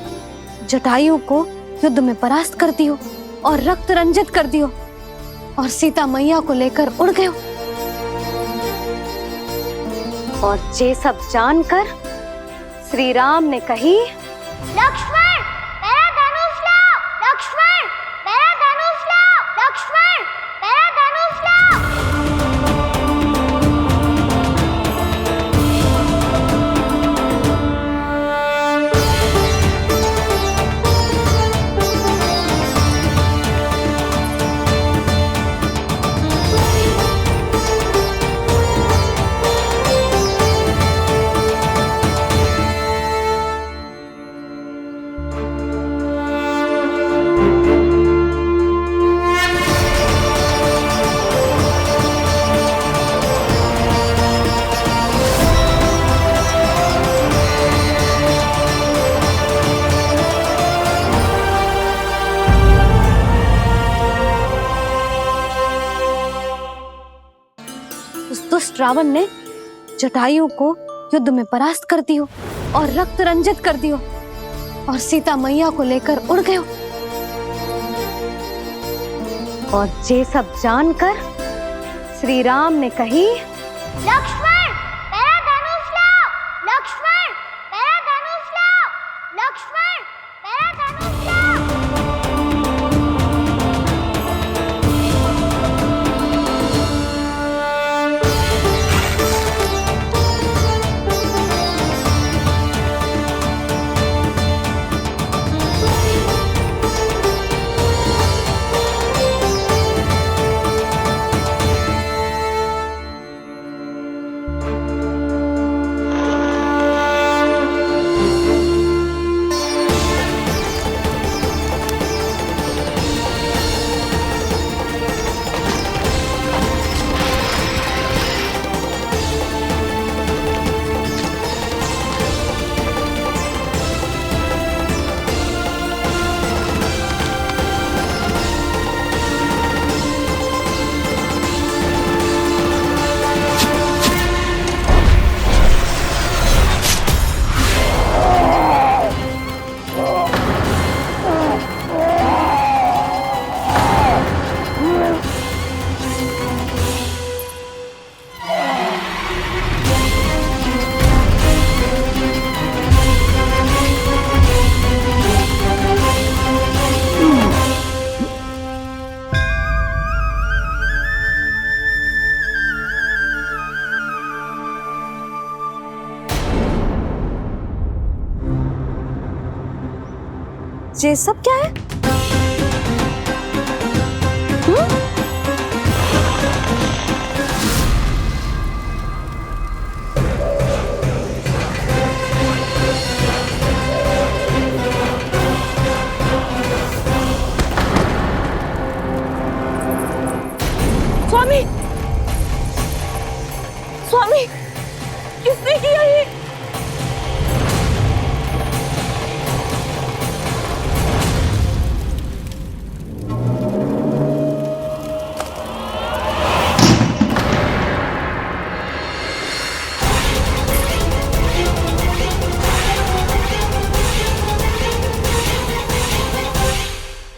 जटायु को युद्ध में परास्त कर दियो और रक्त रंजित कर दियो और सीता मैया को लेकर उड़ गयो। और ये सब जानकर श्री राम ने कही, लक्ष्मण मेरा धनुष लाओ, लक्ष्मण मेरा धनुष लाओ, लक्ष्मण मेरा धनुष लाओ। दुष्ट रावण ने जटायु को युद्ध में परास्त कर दियो और रक्त रंजित कर दियो और सीता मैया को लेकर उड़ गयो। और ये सब जानकर श्री राम ने कही, लक्ष्मण मेरा धनुष लाओ, लक्ष्मण मेरा धनुष लाओ, लक्ष्मण मेरा धनुष लाओ। ये सब क्या है? स्वामी, स्वामी, किसने किया ये?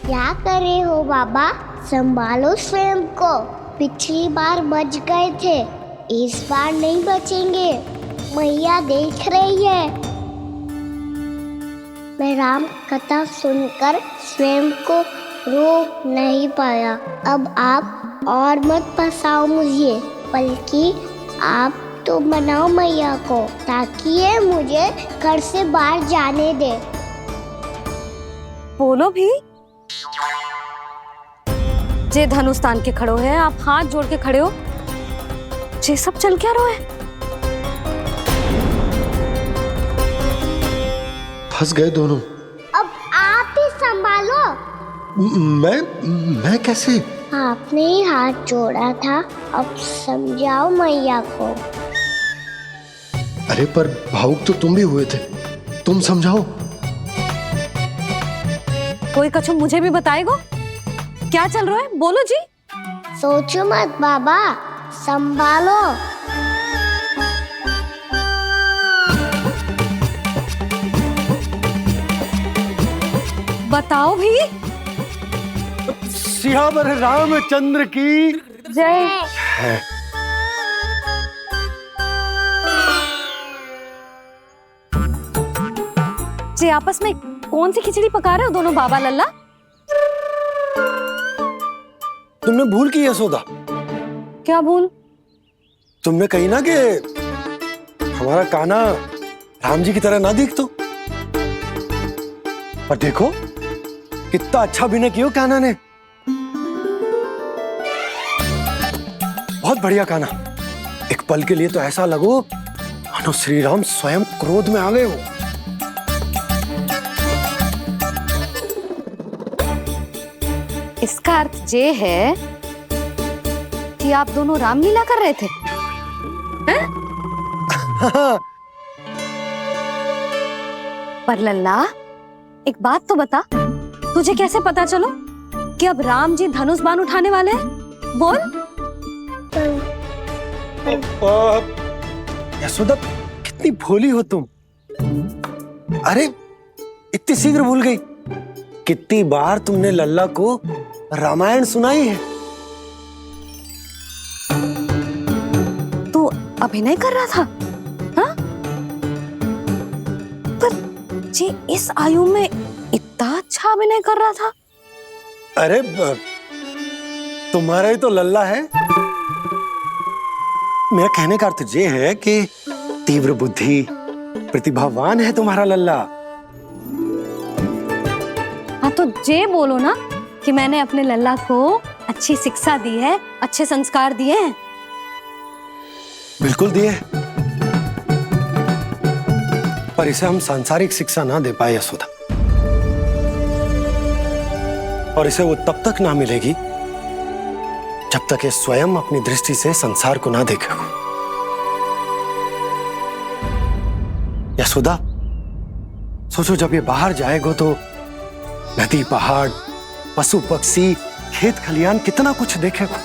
क्या कर रहे हो बाबा? संभालो स्वयं को। पिछली बार बच गए थे, इस बार नहीं बचेंगे। मैया देख रही है। मैं राम कथा सुनकर स्वयं को रोक नहीं पाया। अब आप और मत फंसाओ मुझे, बल्कि आप तो मनाओ मैया को, ताकि ये मुझे घर से बाहर जाने दे। बोलो भी। जे धनुष तान के खड़ो है, आप हाथ जोड़ के खड़े हो, ये सब चल क्या रहा है? फंस गए दोनों। अब आप ही संभालो। मैं कैसे? आपने ही हाथ जोड़ा था, अब समझाओ मैया को। अरे पर भावुक तो तुम भी हुए थे, तुम समझाओ। कोई कछु मुझे भी बताएगो? क्या चल रहा है? बोलो जी। सोचो मत बाबा, संभालो। बताओ भी। सियावर रामचंद्र की जय। जी आपस में कौन सी खिचड़ी पका रहे हो दोनों बाबा लल्ला? तुमने भूल की यशोदा। क्या भूल? तुमने कही ना कि हमारा कान्हा राम जी की तरह ना दिख तो। पर देखो कितना अच्छा अभिनय किया कान्हा ने। बहुत बढ़िया कान्हा। एक पल के लिए तो ऐसा लगो मानो श्री राम स्वयं क्रोध में आ गए हो। इसका अर्थ ये है कि आप दोनों रामलीला कर रहे थे, हैं? पर लल्ला एक बात तो बता, तुझे कैसे पता चलो कि अब राम जी धनुष बाण उठाने वाले हैं? बोल। यशोदा कितनी भोली हो तुम। अरे इतनी शीघ्र भूल गई। कितनी बार तुमने लल्ला को रामायण सुनाई है। तू अभिनय कर रहा था, हाँ? पर जी इस आयु में इतना अच्छा अभिनय कर रहा था। अरे तुम्हारा ही तो लल्ला है। मेरा कहने का अर्थ ये है कि तीव्र बुद्धि, प्रतिभावान है तुम्हारा लल्ला। हाँ तो ये बोलो ना कि मैंने अपने लल्ला को अच्छी शिक्षा दी है, अच्छे संस्कार दिए हैं। बिल्कुल दिए, पर इसे हम सांसारिक शिक्षा ना दे पाए यशोदा। और इसे वो तब तक ना मिलेगी जब तक ये स्वयं अपनी दृष्टि से संसार को ना देखेगा। यशोदा सोचो, जब ये बाहर जाएगा तो नदी, पहाड़, पशु पक्षी, खेत खलियान कितना कुछ देखेगा।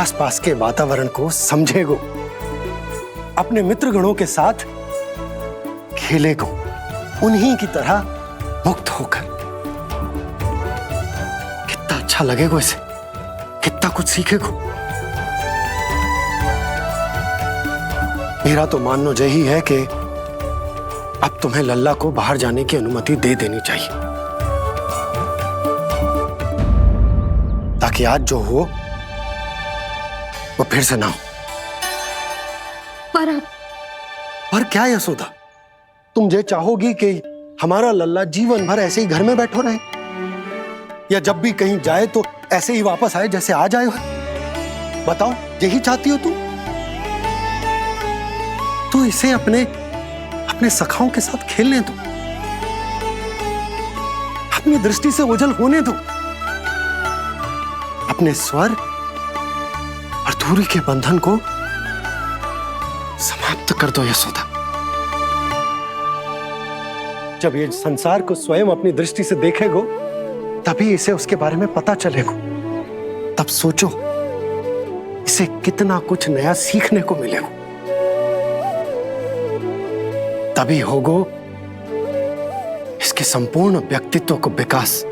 आसपास के वातावरण को समझेगो, अपने मित्रगणों के साथ खेलेगो, उन्हीं की तरह मुक्त होकर। कितना अच्छा लगेगा इसे, कितना कुछ सीखेगो। मेरा तो मानना यही है कि अब तुम्हें लल्ला को बाहर जाने की अनुमति दे देनी चाहिए, ताकि आज जो हो वो फिर से ना हो। पर क्या यशोदा, तुम ये चाहोगी कि हमारा लल्ला जीवन भर ऐसे ही घर में बैठो रहे, या जब भी कहीं जाए तो ऐसे ही वापस आए जैसे आज आए हो? बताओ, यही चाहती हो तुम? तो इसे अपने सखाओं के साथ खेलने दो, अपनी दृष्टि से ओझल होने दो, अपने स्वर और दूरी के बंधन को समाप्त कर दो यशोदा। जब ये संसार को स्वयं अपनी दृष्टि से देखेगो, तभी इसे उसके बारे में पता चलेगा। तब सोचो, इसे कितना कुछ नया सीखने को मिलेगा। तभी होगो इसके संपूर्ण व्यक्तित्व को विकास।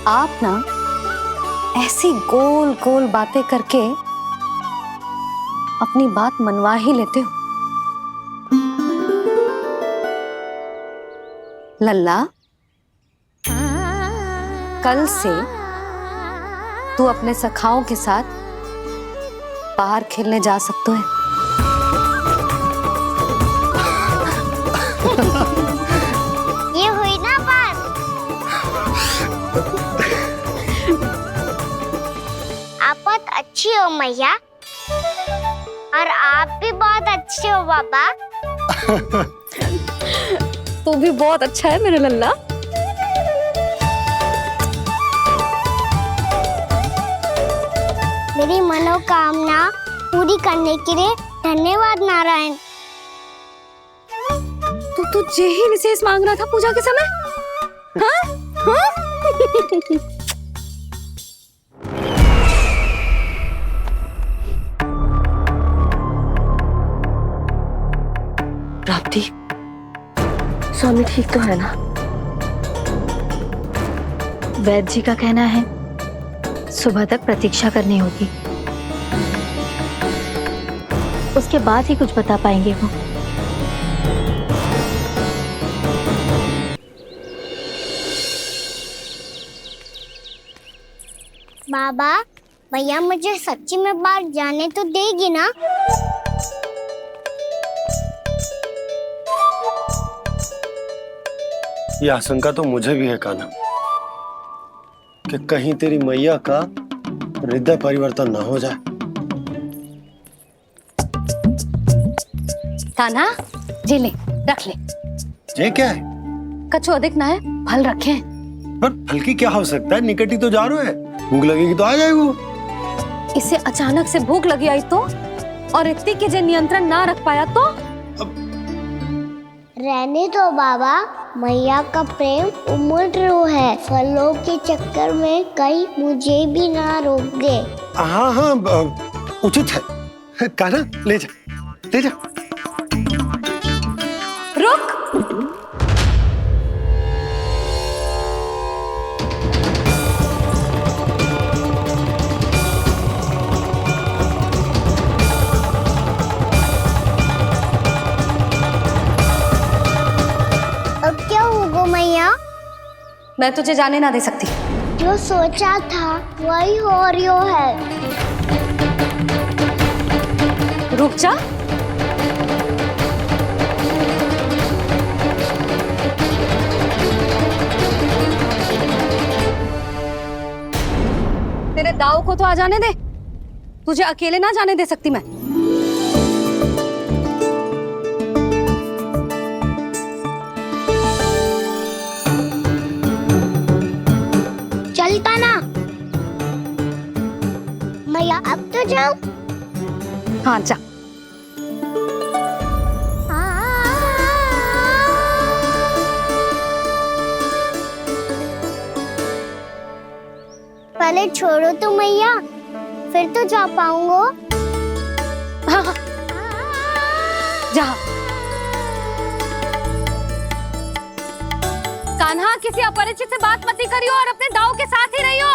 आप ना ऐसी गोल गोल बातें करके अपनी बात मनवा ही लेते हो। लल्ला, कल से तू अपने सखाओं के साथ बाहर खेलने जा सकते हो। ये हुई ना बात। आप बहुत अच्छी हो मैया, और आप भी बहुत अच्छे हो बाबा। तू भी बहुत अच्छा है मेरा लल्ला। मेरी मनोकामना पूरी करने के लिए धन्यवाद नारायण। तो तुझे ही विशेष मांग रहा था पूजा के समय? हाँ? हाँ? प्राप्ति, स्वामी ठीक तो है ना? वैद्य जी का कहना है सुबह तक प्रतीक्षा करनी होगी, उसके बाद ही कुछ बता पाएंगे वो। बाबा, भैया मुझे सच्ची में बाहर जाने तो देगी ना? ये आशंका तो मुझे भी है कान्हा, कि कहीं तेरी मैया का हृदय परिवर्तन ना हो जाए। कान्हा, जी ले, रख ले। ये क्या है? कछु अधिक ना है, फल रखे हैं। पर फल की क्या हो सकता है, निकट ही तो जा रहे हैं, भूख लगेगी तो आ जाएगा वो। इसे अचानक से भूख लगी आई तो, और इतनी के जे नियंत्रण ना रख पाया तो? रहने दो बाबा, मैया का प्रेम उमड़ रो है, फलों के चक्कर में कहीं मुझे भी ना रोक दे। हाँ हाँ, उचित है। कान्हा, ले जा, ले जा। रुक। अब क्या होगा मैया? मैं तुझे जाने ना दे सकती। जो सोचा था वही हो रही है। रुक जा। तेरे दाव को तो आ जाने दे, तुझे अकेले ना जाने दे सकती मैं। चलता ना मैया, अब तो जाओ। हाँ जा। पहले छोड़ो तो मैया, फिर तो जा पाऊंगा। हाँ हाँ, जा। कान्हा, किसी अपरिचित से बात मत करियो और अपने दाव के साथ ही रहियो।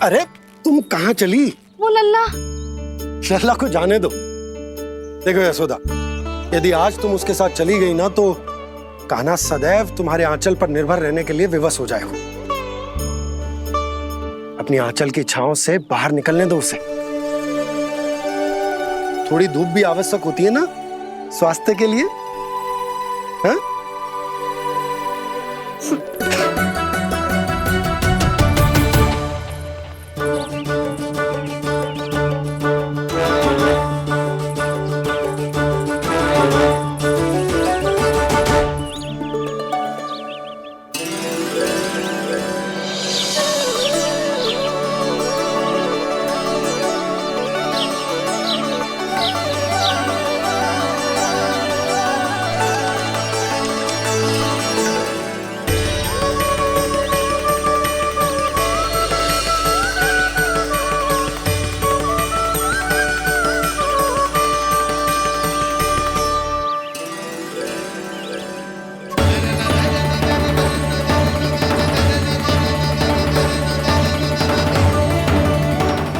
अरे तुम कहाँ चली? वो लल्ला। लल्ला को जाने दो, देखो यशोदा, यदि आज तुम उसके साथ चली गई ना तो कान्हा सदैव तुम्हारे आंचल पर निर्भर रहने के लिए विवश हो जाएगा। अपनी आंचल की छांव से बाहर निकलने दो उसे। थोड़ी धूप भी आवश्यक होती है ना स्वास्थ्य के लिए, हाँ?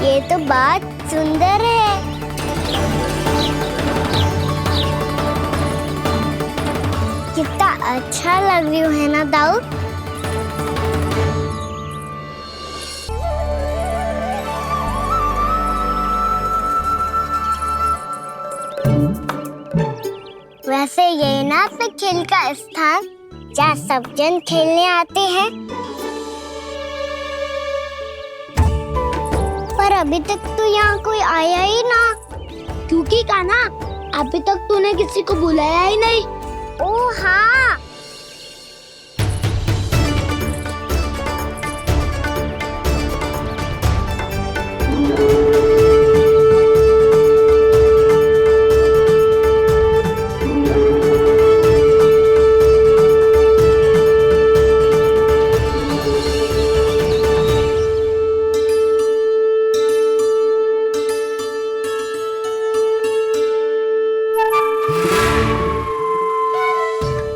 ये तो बात सुंदर है। कितना अच्छा लग रही है ना दाऊ। वैसे ये ना तो खेल का स्थान जहाँ सब जन खेलने आते हैं, पर अभी तक तो यहाँ कोई आया ही ना। क्योंकि कान्हा, अभी तक तूने किसी को बुलाया ही नहीं। ओ हाँ,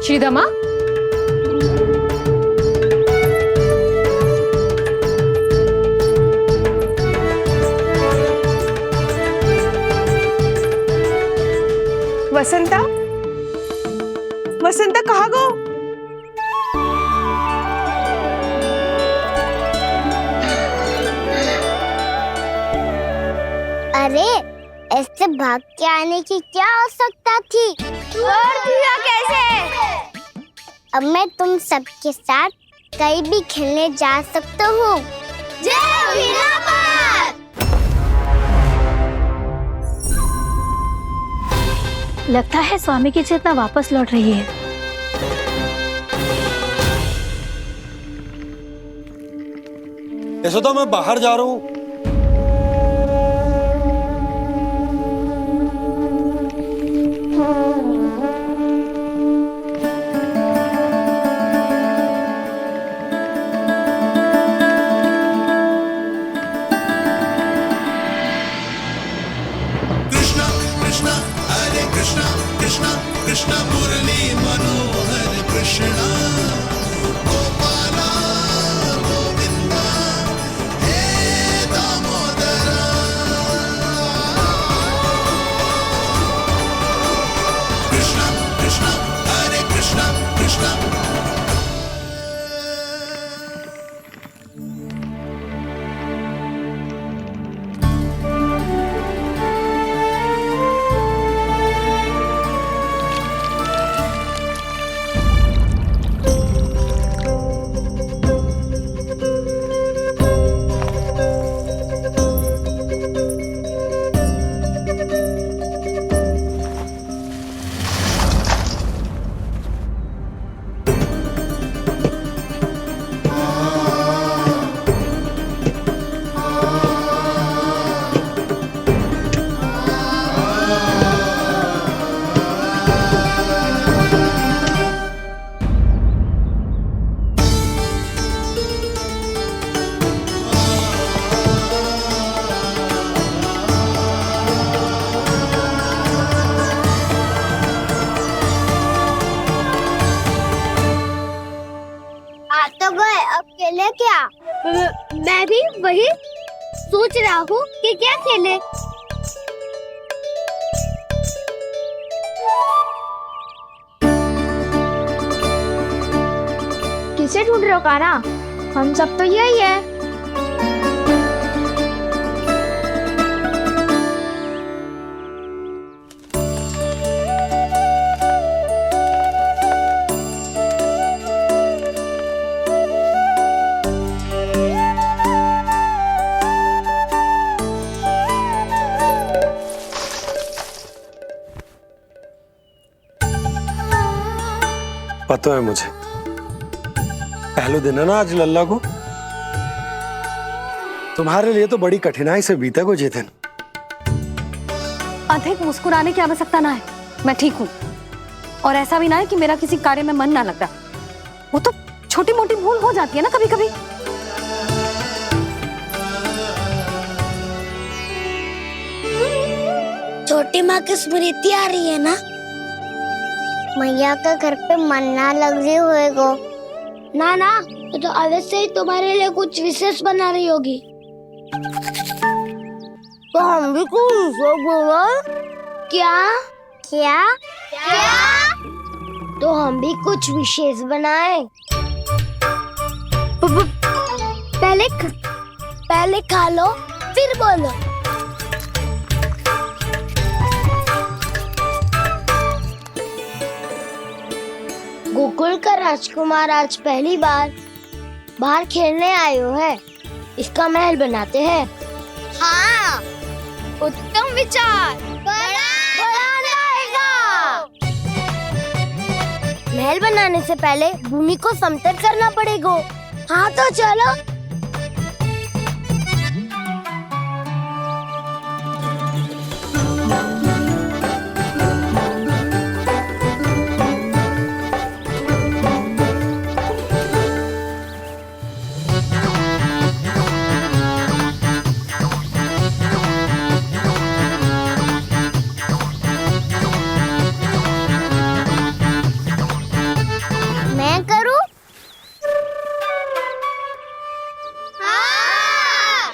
श्रीदमा, वसंता, वसंता कहाँ गो? अरे ऐसे भाग के आने की क्या आवश्यकता थी? और दिया कैसे? अब मैं तुम सबके साथ कहीं भी खेलने जा सकता हूँ। जय वीरापात! लगता है स्वामी की चेतना वापस लौट रही है। यशोदा, मैं बाहर जा रहा हूँ। कृष्ण मुरली मनोहर कृष्ण गोपाला गोविंदा हे दामोदरा। कृष्ण कृष्ण हरे कृष्ण कृष्ण। खेले क्या? मैं भी वही सोच रहा हूँ कि क्या खेले। से ढूंढ रहे हो काना? हम सब तो यही है। पता है मुझे, पहले दिन है ना आज लल्ला को। तुम्हारे लिए तो बड़ी कठिनाई से बीता को जितिन। अधिक मुस्कुराने की आवश्यकता ना है, मैं ठीक हूँ। और ऐसा भी ना है कि मेरा किसी कार्य में मन ना लग रहा। वो तो छोटी मोटी भूल हो जाती है ना कभी कभी। छोटी माँ की स्मृति आ रही है ना? मैया का घर पे मन ना लग रही होएगो। ना ना, तो अवश्य ही तुम्हारे लिए कुछ विशेष बना रही होगी। तो हम भी कुछ विशेष बोलो। क्या क्या क्या? तो हम भी कुछ विशेष बनाए। पहले खा लो फिर बोलो। गोकुल का राजकुमार आज पहली बार बाहर खेलने आए हो है, इसका महल बनाते हैं। हाँ, उत्तम विचार। बड़ा रहेगा। महल बनाने से पहले भूमि को समतल करना पड़ेगा। हाँ तो चलो। मैं करूं? हाँ।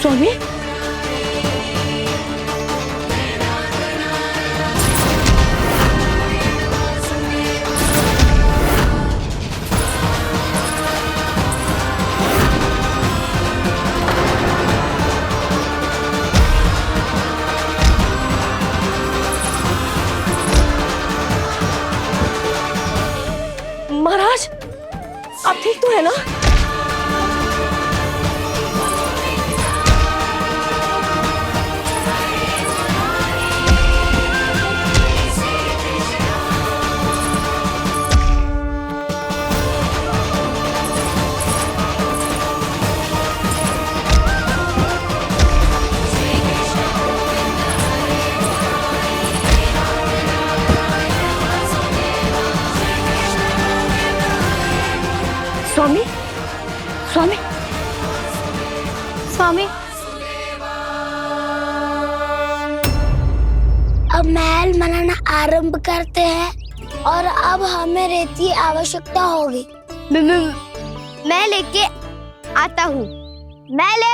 स्वामी, महाराज आप ठीक तो है ना? स्वामी, स्वामी, स्वामी। अब महल बनाना आरंभ करते हैं और अब हमें रेत की आवश्यकता होगी। मैं लेके आता हूँ। मैं ले